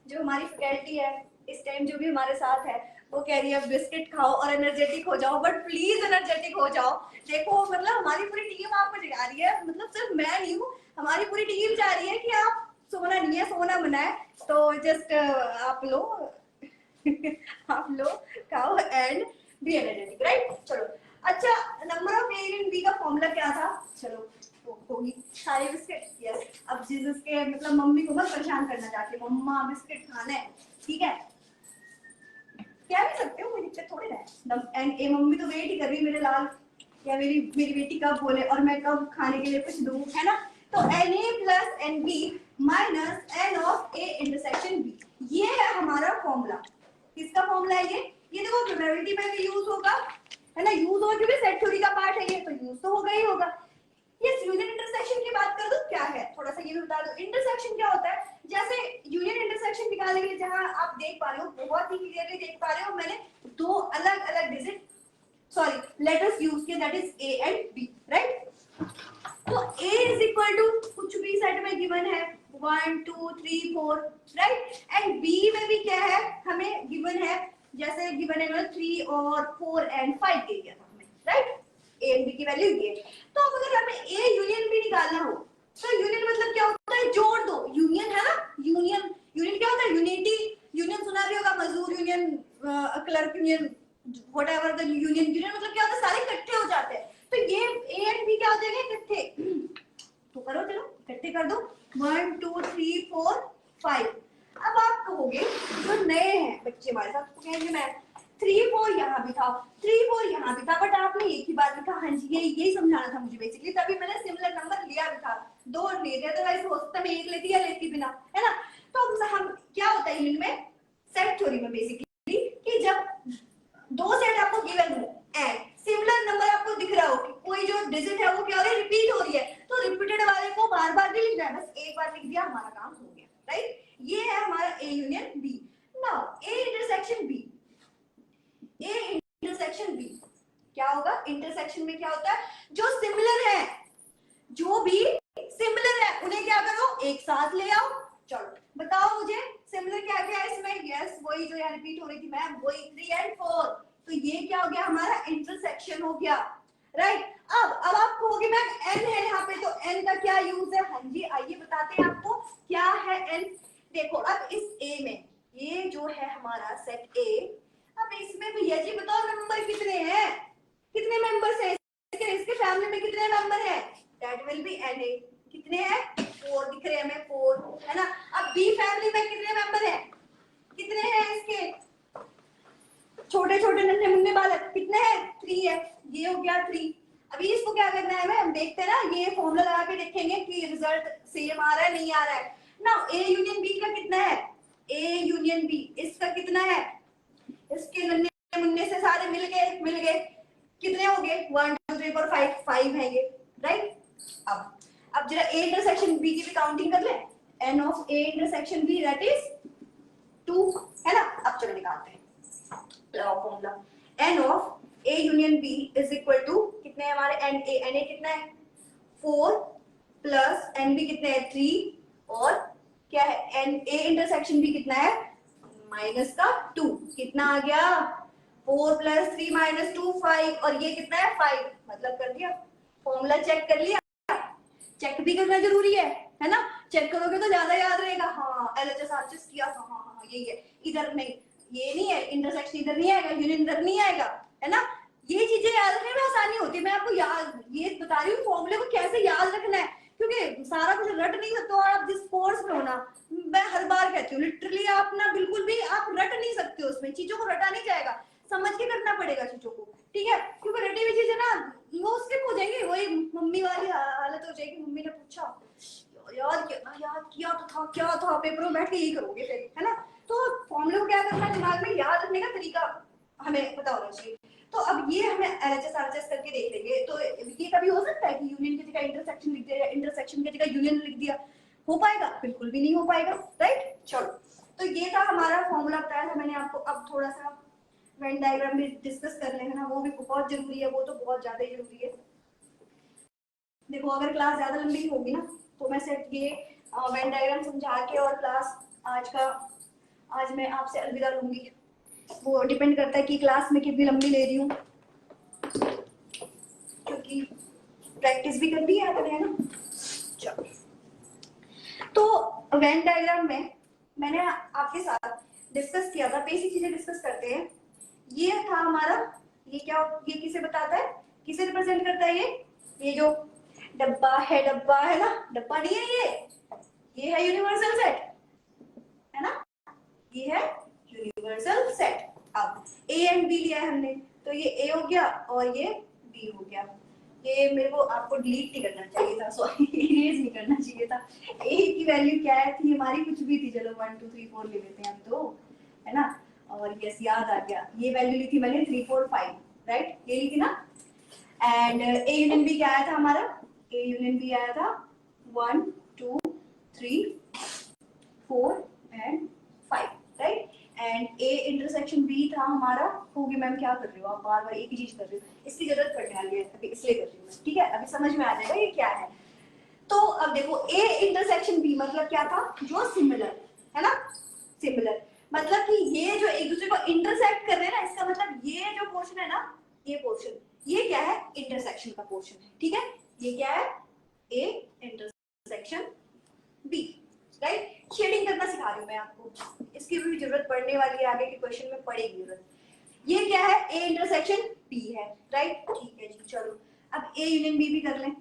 जो हमारी फैकल्टी है इस टाइम जो भी हमारे साथ है वो कह रही है बिस्किट खाओ और एनर्जेटिक हो जाओ, बट प्लीज एनर्जेटिक हो जाओ। देखो मतलब हमारी पूरी टीम आपको जगा रही है, मतलब सिर्फ मैं नहीं हूँ, हमारी पूरी टीम चाह रही है कि आप सोना नहीं है, सोना बना है, तो जस्ट आप लो आप लो खाओ एंड बी एनर्जेटिक, राइट। चलो अच्छा, number of A in B का फॉर्मूला क्या था, चलो होगी सारे बिस्किट, यस। अब जिसके मतलब मम्मी को मत परेशान करना चाहती, मम्मा बिस्किट खाना है, ठीक है, क्या भी सकते हो, कोई दिक्कत थोड़ी ना। एंड ए मम्मी तो वेट ही कर रही मेरे लाल, या मेरी मेरी बेटी कब बोले और मैं कब खाने के लिए कुछ दूं, है ना। तो N A plus N B minus N of A intersection B, ये है हमारा फॉर्मूला। किसका फॉर्मूला है ये देखो प्रोबेबिलिटी में भी यूज होगा, है ना, यूज होगा क्योंकि सेट थ्योरी का पार्ट है ये, तो यूज तो होगा ही होगा। यस, यूनियन इंटरसेक्शन की बात कर दो क्या है, थोड़ा सा ये भी बता दो। इंटरसेक्शन क्या होता है, जैसे यूनियन इंटरसेक्शन निकालने के लिए जहां आप देख पा रहे हो, बहुत ही क्लियरली देख पा रहे हो, मैंने दो अलग अलग डिजिट सॉरी लेटर्स यूज किए, that is A and B, right. तो a इज इक्वल टू कुछ भी सेट में गिवन है 1 2 3 4, राइट, एंड b में भी क्या है हमें गिवन है, जैसे गिवन है 3 और 4 एंड 5 दे दिया था हमें, राइट। a एंड b की वैल्यू ये। तो अब अगर हमें a यूनियन b निकालना हो, तो यूनियन मतलब क्या होता है, जोड़ दो, यूनियन है ना, यूनियन यूनियन क्या होता है, यूनिटी, यूनियन सुना भी होगा, मजदूर union, clerk union, whatever the union, union मतलब क्या होता है, सारे इकट्ठे हो जाते हैं। तो ये ए एंड बी क्या हो जाएंगे, इकट्ठे, तो करो चलो इकट्ठे कर दो 1 2 3 4 5। अब आप कहोगे जो नए हैं बच्चे हमारे साथ, तो कहेंगे मैं 3 4 यहाँ भी था, 3 4 यहाँ भी था, बट आपने एक ही बात लिखा, हाँ जी यही समझाना था मुझे बेसिकली, तभी मैंने सिमिलर नंबर लिया भी था, दो ले थे, अदरवाइज हो सकता मैं एक लेती या लेती बिना, है ना। तो हम क्या होता है इनमें सेट थ्योरी में बेसिकली कि जब दो सेट आपको गिवन हो एंड सिमिलर नंबर आपको दिख रहा हो कि कोई जो डिजिट है वो क्या हो रही है, रिपीट हो रही है, तो रिपीटेड वाले को बार बार नहीं लिखना है, बस एक बार लिख दिया हमारा काम हो गया, राइट। ये है हमारा A union B. Now A intersection B, A intersection B क्या होगा, इंटरसेक्शन में क्या होता है, जो सिमिलर है, जो भी सिमिलर है उन्हें क्या करो, एक साथ ले आओ। चलो बताओ मुझे सिमिलर क्या क्या है इसमें, यस वही जो यहाँ रिपीट हो रही थी मैम, वही 3 एंड 4, तो ये क्या हो गया हमारा इंटरसेक्शन हो गया, राइट। अब आप कहोगे मैम एन है यहाँ पे, तो एन का क्या यूज है, हाँ जी आइए बताते हैं आपको क्या है एन। देखो अब इस ए में, ये जो है हमारा सेट ए, अब इसमें भैया जी बताओ नंबर कितने हैं, कितने मेंबर्स हैं इसके फैमिली में, कितने मेंबर हैं, that will be N A, कितने हैं 4 दिख रहे हैं हमें 4, है ना। अब बी फैमिली में कितने मेंबर हैं, कितने हैं इसके छोटे छोटे नन्हे मुन्ने बालक, कितने हैं 3 है, ये हो गया 3। अभी इसको क्या करना है, हम देखते हैं ना, ये फॉर्मूला लगा के देखेंगे कि रिजल्ट सेम आ रहा है नहीं आ रहा है ना। ए यूनियन बी का कितना है, ए यूनियन बी इसका कितना है, इसके नन्हे मुन्ने से सारे मिल गए कितने हो गए 1 2 3 4 5, 5 है ये, राइट। अब जरा ए इंटरसेक्शन बी की भी काउंटिंग कर ले, N of A intersection B that is 2, है ना। अब चलो निकालते हैं formula, N of A union B is equal to कितने हैं हमारे, एन ए कितना है 4 प्लस एन बी कितने हैं 3, और क्या है एन ए इंटरसेक्शन बी कितना है माइनस का 2, कितना आ गया 4 प्लस 3 माइनस 2 5, और ये कितना है 5, मतलब कर दिया फॉर्मूला चेक कर लिया। चेक भी करना जरूरी है ना, चेक करोगे तो ज्यादा याद रहेगा, हाँ एलएचएस आरएचएस किया था, हाँ हाँ यही है, इधर नहीं, ये नहीं है इंटरसेक्शन, इधर नहीं आएगा, यूनियन इधर नहीं आएगा, है ना। ये चीजें याद रखने में आसानी होती है। मैं आपको याद ये बता रही हूँ फॉर्मूले को कैसे याद रखना है, क्योंकि सारा कुछ रट नहीं सकते हो। और आप जिस कोर्स में हो ना, मैं हर बार कहती हूँ लिटरली आप ना बिल्कुल भी आप रट नहीं सकते हो, उसमें चीजों को रटा नहीं जाएगा, समझ के करना पड़ेगा चीजों को, ठीक है। क्योंकि रटी हुई चीजें ना वो स्किप हो जाएंगी, वही मम्मी वाली हालत हो जाएगी। मम्मी ने पूछा याद किया ना, याद किया तो था, क्या था, पेपर में बैठ के यही करोगे फिर, है ना। तो फॉर्मूले को क्या करना है, दिमाग में याद रखने का तरीका हमें पता होना चाहिए। तो अब ये हमें एलएचएस आरएचएस करके देख लेंगे। तो ये कभी हो सकता है कि यूनियन की जगह इंटरसेक्शन लिख दिया, इंटरसेक्शन की जगह यूनियन लिख दिया, हो पाएगा? बिल्कुल भी नहीं हो पाएगा, राइट। चलो, तो ये था हमारा फॉर्मूला बताया था मैंने आपको। अब थोड़ा सा वेन डायग्राम भी डिस्कस कर लेना, वो भी बहुत जरूरी है, वो तो बहुत ज्यादा ही जरूरी है। देखो अगर क्लास ज्यादा लंबी होगी ना, तो मैं सिर्फ ये वेन डायग्राम समझा के और क्लास आज मैं आपसे अलविदा लूंगी। वो डिपेंड करता है कि क्लास में कितनी लंबी ले रही हूँ, क्योंकि प्रैक्टिस भी करनी है आपने, है ना। चलो, तो वेन डायग्राम में मैंने आपके साथ डिस्कस किया था, बेसिक चीजें डिस्कस करते हैं। ये था हमारा, ये क्या, ये किसे बताता है, किसे रिप्रेजेंट करता है? ये जो डब्बा है ना, डब्बा नहीं है ये है यूनिवर्सल सेट, है ना, ये है यूनिवर्सल सेट। अब ए एंड बी लिया है हमने, तो ये ए हो गया और ये बी हो गया। ये मेरे को आपको डिलीट नहीं करना चाहिए था, सॉरी इरेज नहीं करना चाहिए था। ए की वैल्यू क्या है थी हमारी, कुछ भी थी, चलो 1 2 3 4 ले लेते हैं हम तो, है ना। और यस याद आ गया, ये वैल्यू ली थी मैंने 3 4 5, राइट, ये ली थी ना। एंड ए यूनियन बी क्या आया था हमारा, ए यूनियन बी आया था 1 2 3 4 एंड 5, राइट। एंड ए इंटरसेक्शन बी था हमारा, होगी मैम क्या कर रही हो आप, बार बार एक ही चीज कर रही हो, इसकी जरूरत पड़ने वाली है अभी इसलिए कर रही हूँ, ठीक है, अभी समझ में आ जाएगा ये क्या है। तो अब देखो ए इंटरसेक्शन बी मतलब क्या था, जो सिमिलर है ना, सिमिलर मतलब कि ये जो एक दूसरे को इंटरसेक्ट कर रहे हैं ना, इसका मतलब ये जो पोर्शन है ना, ये पोर्शन, ये क्या है, इंटरसेक्शन का पोर्शन है, ठीक है। ये क्या है, A intersection B, right. Shading करना सिखा रही हूँ मैं आपको, इसकी भी जरूरत पड़ने वाली है, आगे के क्वेश्चन में पड़ेगी जरूरत। ये क्या है, ए इंटरसेक्शन बी है, राइट, ठीक है जी। चलो अब ए यूनियन बी भी कर लें,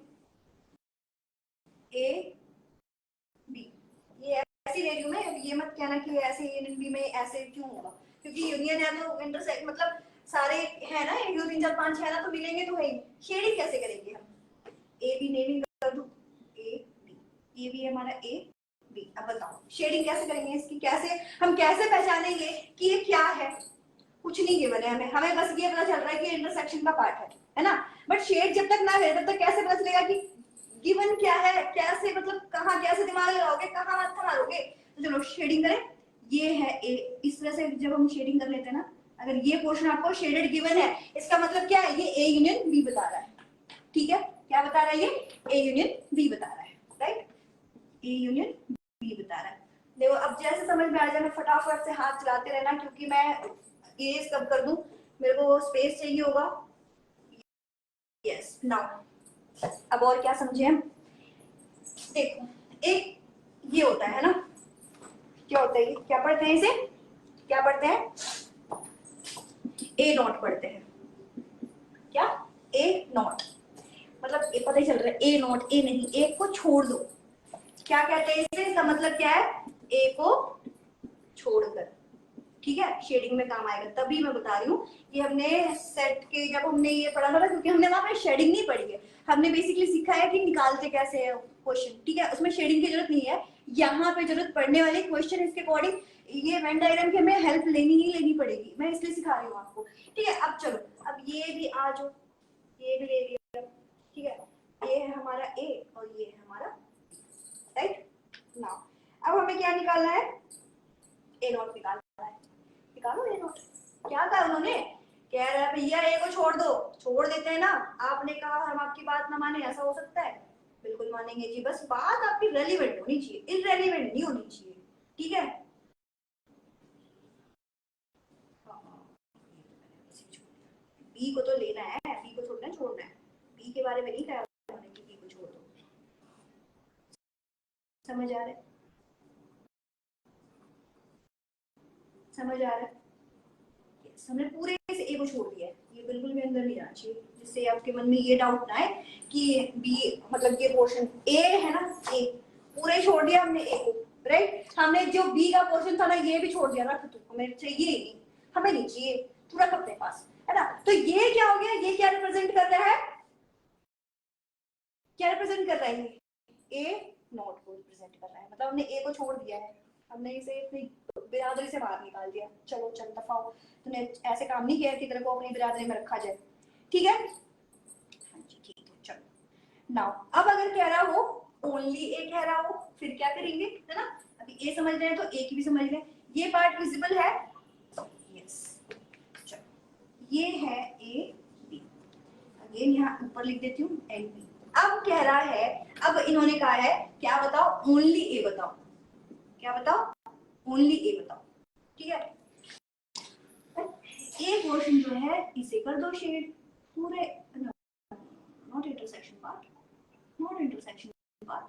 ए बी, ये ऐसी ले रही हूँ मैं, ये मत कहना कि ऐसे यूनियन बी में ऐसे क्यों होगा, क्योंकि यूनियन है तो इंटरसेक्ट मतलब सारे है ना, 1 2 3 4 5 है ना, तो मिलेंगे तो है। शेडिंग कैसे करेंगे हम, ए बी नेमिंग कर दूं, ए बी, ये भी हमारा ए बी। अब बताओ शेडिंग कैसे करेंगे इसकी, कैसे हम कैसे पहचानेंगे कि ये क्या है। कुछ नहीं गिवन है हमें, हमें बस ये पता चल रहा है कि इंटरसेक्शन का पार्ट है ना। बट शेड जब तक ना है तब तक कैसे पता चलेगा कि गिवन क्या है, कैसे मतलब कहाँ, कैसे दिमाग लगाओगे, कहाँ हाथ मारोगे। तो चलो शेडिंग करें, ये है ए, इस तरह से जब हम शेडिंग कर लेते हैं ना, अगर ये पोर्शन आपको शेडेड गिवन है, इसका मतलब क्या है, ये ए यूनियन बी बता रहा है, ठीक है। क्या बता रहा है ये, ए यूनियन बी बता रहा है, राइट, ए यूनियन बी बता रहा है। देखो अब जैसे समझ में आ जाए, मैं फटाफट से हाथ चलाते रहना, क्योंकि मैं ये कब कर दूं, मेरे को स्पेस चाहिए होगा। यस नाउ, अब और क्या समझे हम, देखो एक ये होता है ना, क्या होता है, क्या पढ़ते हैं इसे, क्या पढ़ते हैं, ए नॉट पढ़ते हैं, क्या, ए नॉट, मतलब ये पता ही चल रहा है ए नॉट, ए नहीं, ए को छोड़ दो, क्या कहते हैं इसे, इसका मतलब क्या है, ए को छोड़कर, ठीक है, शेडिंग में काम आएगा। तभी मैं बता रही हूँ कि हमने सेट के जब हमने ये पढ़ा था, क्योंकि हमने वहां पे शेडिंग नहीं पढ़ी है, हमने बेसिकली सीखा है कि निकालते कैसे है क्वेश्चन, ठीक है, उसमें शेडिंग की जरूरत नहीं है। यहाँ पे जरूरत पड़ने वाले क्वेश्चन इसके अकॉर्डिंग ये वेन डायग्राम की हमें हेल्प लेनी ही लेनी पड़ेगी, मैं इसलिए सिखा रही हूँ आपको, ठीक है। अब चलो, अब ये भी आ जाओ, ये भी ले लिया, ठीक है, ये है हमारा ए और ये है हमारा, राइट। नाउ अब हमें क्या निकालना है, ए नॉट निकालना है, निकालो ए नॉट। क्या कहा उन्होंने, कह रहा है भैया ए को छोड़ दो, छोड़ देते हैं ना, आपने कहा हम आपकी बात ना माने, ऐसा हो सकता है, बिल्कुल मानेंगे जी, बस बात आपकी रेलिवेंट होनी चाहिए, इररेलिवेंट नहीं होनी चाहिए, ठीक है। बी को तो लेना है, बी को थोड़ा छोड़ना है, बी के बारे में नहीं कहा उन्होंने कि बी को छोड़ दो, समझ आ रहा है, समझ आ रहा है, हमने पूरे इस ए को छोड़ दिया है, ये बिल्कुल भी अंदर नहीं जाना चाहिए, जिससे आपके मन में ये डाउट ना आए कि बी मतलब ये पोर्शन ए है ना, ए पूरा ही छोड़ दिया हमने ए को, राइट। हमने जो बी का पोर्शन था ना ये भी छोड़ दिया, रख तू, हमें चाहिए नहीं, हमें नहीं चाहिए, तू रख अपने पास, है ना। तो ये क्या हो गया, ये क्या रिप्रेजेंट कर रहा है, क्या रिप्रेजेंट कर रहा है, ए नॉट को रिप्रेजेंट कर रहा है, मतलब हमने ए को छोड़ दिया है, हमने इसे अपनी बिरादरी से बाहर निकाल दिया, चलो चल दफाओ, तूने ऐसे काम नहीं किया कि तेरे को अपनी बिरादरी में रखा जाए, ठीक है, हाँ जी ठीक है, चलो। नाउ अब अगर कह रहा हो ओनली ए कह रहा हो, फिर क्या करेंगे, है ना, अभी ए समझ रहे हैं तो ए की भी समझ रहे हैं, ये पार्ट विजिबल है, यस, चलो ये है ए बी, अगेन यहाँ ऊपर लिख देती हूँ एंड बी। अब कह रहा है, अब इन्होंने कहा है क्या बताओ, ओनली ए बताओ, क्या बताओ, ओनली ए बताओ, ठीक है। ए पोर्शन जो है इसे कर दो शेड, पूरे not intersection part, not intersection part,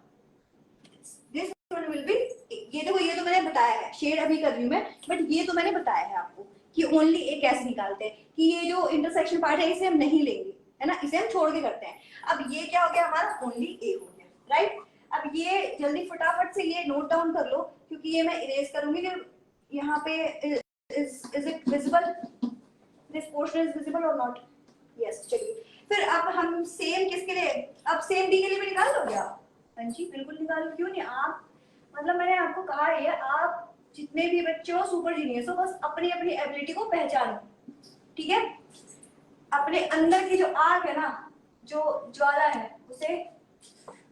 this one will be, ये देखो ये तो मैंने बताया है, शेड अभी कर रही हूं मैं, बट ये तो मैंने बताया है आपको कि ओनली ए कैसे निकालते हैं, कि ये जो इंटरसेक्शन पार्ट है इसे हम नहीं लेंगे, है ना, इसे हम छोड़ के करते हैं। अब ये क्या हो गया हमारा, ओनली ए हो गया, राइट। अब ये जल्दी फटाफट से ये नोट डाउन कर लो, क्योंकि ये मैं इरेज करूंगी कि यहाँ पे is it visible, this portion is visible और नॉट, यस। चलिए फिर अब हम सेम किसके लिए, अब सेम बी के लिए भी निकाल लोगे आप, हाँ जी बिल्कुल निकालो, क्यों नहीं, आप मतलब मैंने आपको कहा है आप जितने भी बच्चे हो सुपर जीनियस हो, बस अपनी अपनी एबिलिटी को पहचानो, ठीक है, अपने अंदर की जो आग है ना, जो ज्वाला है उसे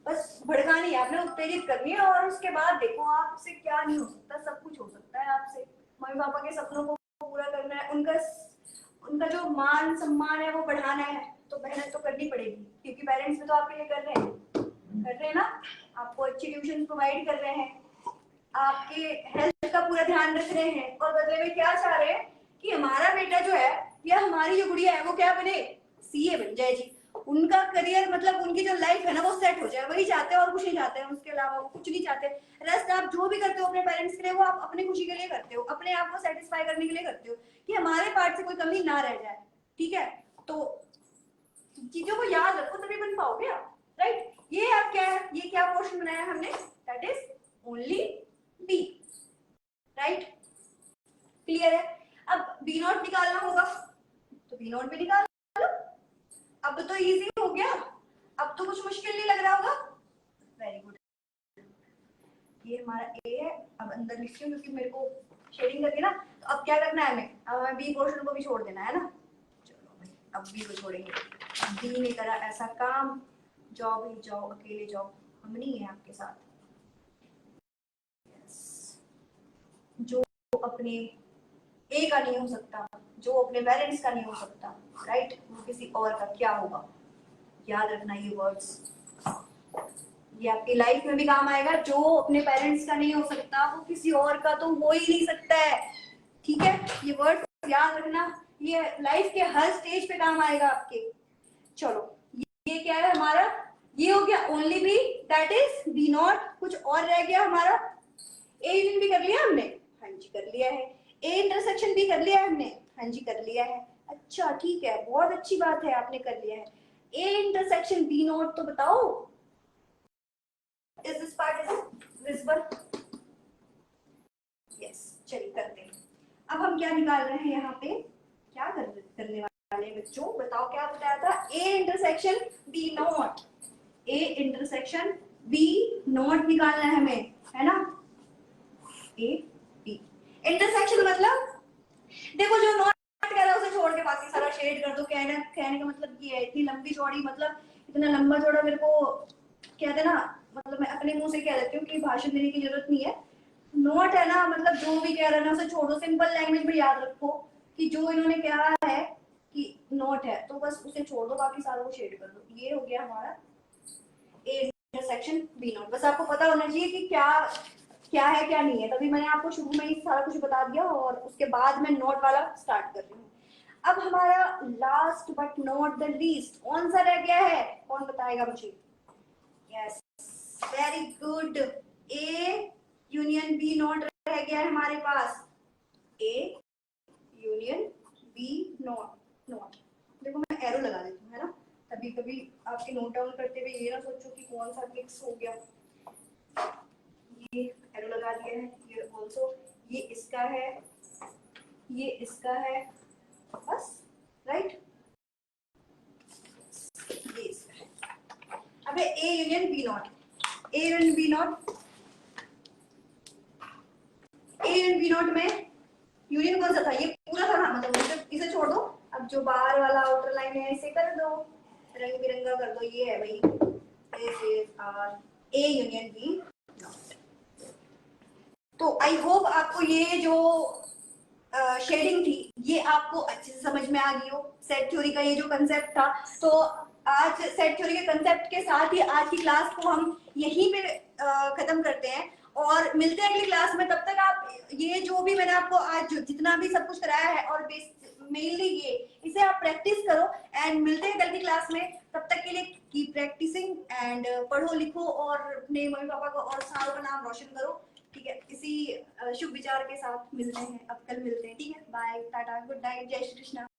बस भड़कानी है, आपने उत्तेजित करनी है, और उसके बाद देखो आपसे क्या नहीं हो सकता, सब कुछ हो सकता है आपसे, मम्मी पापा के सपनों को पूरा करना है, उनका जो मान सम्मान है वो बढ़ाना है, तो मेहनत तो करनी पड़ेगी, क्योंकि पेरेंट्स भी तो आपके लिए कर रहे हैं ना, आपको अच्छी ट्यूशन प्रोवाइड कर रहे हैं, आपके हेल्थ का पूरा ध्यान रख रहे हैं, और बदले में क्या चाह रहे हैं कि हमारा बेटा जो है या हमारी जो गुड़िया है वो क्या बने, सीए बन जाए जी, उनका करियर मतलब उनकी जो लाइफ है ना वो सेट हो जाए, वही चाहते हैं और कुछ नहीं चाहते हैं, उसके अलावा वो कुछ नहीं चाहते। रेस्ट आप जो भी करते हो अपने पेरेंट्स के लिए वो आप अपनी खुशी के लिए करते हो, अपने आप को सेटिस्फाई करने के लिए करते हो, कि हमारे पार्ट से कोई कमी ना रह जाए, ठीक है। तो चीजों को याद रखो तभी बन पाओगे आप, राइट। ये आप क्या है, ये क्या पोर्शन बनाया हमने, that is only B, right, clear है। अब बी नॉट निकालना होगा तो बी नॉट भी निकाल लो, अब तो इजी हो गया, अब तो कुछ मुश्किल नहीं लग रहा होगा, वेरी गुड। ये हमारा ए है, अब अंदर लिखती हूँ क्योंकि मेरे को शेडिंग करके ना, तो अब क्या करना है हमें, अब हमें बी पोर्शन को भी छोड़ देना है ना, चलो भाई अब बी को छोड़ेंगे, बी ने करा ऐसा काम, जाओ भाई जाओ, अकेले जाओ, हम नहीं है आपके साथ, जो अपने ए का नहीं हो सकता, जो अपने पेरेंट्स का नहीं हो सकता, राइट, वो किसी और का क्या होगा, याद रखना ये वर्ड्स, ये आपकी लाइफ में भी काम आएगा, जो अपने पेरेंट्स का नहीं हो सकता वो किसी और का तो हो ही नहीं सकता है, ठीक है, ये वर्ड्स याद रखना, ये लाइफ के हर स्टेज पे काम आएगा आपके। चलो ये क्या है हमारा, ये हो गया only B, that is B not, कुछ और रह गया हमारा, ए यूनियन भी कर लिया हमने, हाँ जी कर लिया है, ए इंटरसेक्शन भी कर लिया है हमने, हाँ जी कर लिया है, अच्छा ठीक है, बहुत अच्छी बात है आपने कर लिया है, ए इंटरसेक्शन बी नॉट, तो बताओ is this part is visible, yes, चलिए करते हैं। अब हम क्या निकाल रहे हैं यहाँ पे, क्या करने वाले बच्चों, बताओ क्या बताया था, A intersection B not, A intersection B not निकालना है हमें, है ना, ए बी इंटरसेक्शन मतलब देखो जो नॉट कह रहा है उसे छोड़ के बाकी सारा शेड कर दो, कहने का मतलब ये है, इतनी लंबी चौड़ी मतलब इतना लंबा चौड़ा मेरे को कहते ना, मतलब मैं अपने मुंह से कह देती हूँ कि भाषण देने की जरूरत नहीं है, नॉट है ना, मतलब जो भी कह रहा है ना उसे छोड़ो, सिंपल लैंग्वेज में याद रखो कि जो इन्होंने कहा है कि नॉट है तो बस उसे छोड़ दो, बाकी सारा को शेड कर दो, ये हो गया हमारा ए इंटरसेक्शन बी नॉट। बस आपको पता होना चाहिए कि क्या क्या है क्या नहीं है, तभी मैंने आपको शुरू में ही सारा कुछ बता दिया और उसके बाद मैं नोट वाला स्टार्ट कर रही हूँ। अब हमारा last but not the least कौन सा रह गया है, कौन बताएगा मुझे, yes very good, A union B not रह गया है हमारे पास, ए यूनियन बी नॉट, कभी कभी आपके नोट डाउन करते हुए ये ना सोचो कि कौन सा मिक्स हो गया। ये एरो लगा दिया है, ये ऑल्सो, ये इसका है, ये इसका है, बस, राइट। ये इसका है। अब A union B not, A union B not, A union B not में यूनियन कौन सा था, ये पूरा था ना, मतलब इसे छोड़ दो। अब जो बाहर वाला आउटर लाइन है इसे कर दो, रंग बिरंगा कर दो। ये है भाई this is our A union B not. तो आई होप आपको ये जो शेडिंग थी ये आपको अच्छे से समझ में आ गई हो। सेट थ्योरी का ये जो कंसेप्ट था, तो आज सेट थ्योरी के कंसेप्ट के साथ ही आज की क्लास को हम यहीं पे खत्म करते हैं और मिलते हैं अगली क्लास में। तब तक आप ये जो भी मैंने आपको आज जितना भी सब कुछ कराया है और मेनली ये इसे आप प्रैक्टिस करो एंड मिलते हैं कल की क्लास में। तब तक के लिए कीप प्रैक्टिसिंग एंड पढ़ो लिखो और अपने मम्मी पापा को और सारों का नाम रोशन करो। ठीक है, इसी शुभ विचार के साथ मिलते हैं, अब कल मिलते हैं। ठीक है, बाय, टाटा, गुड नाइट, जय श्री कृष्णा।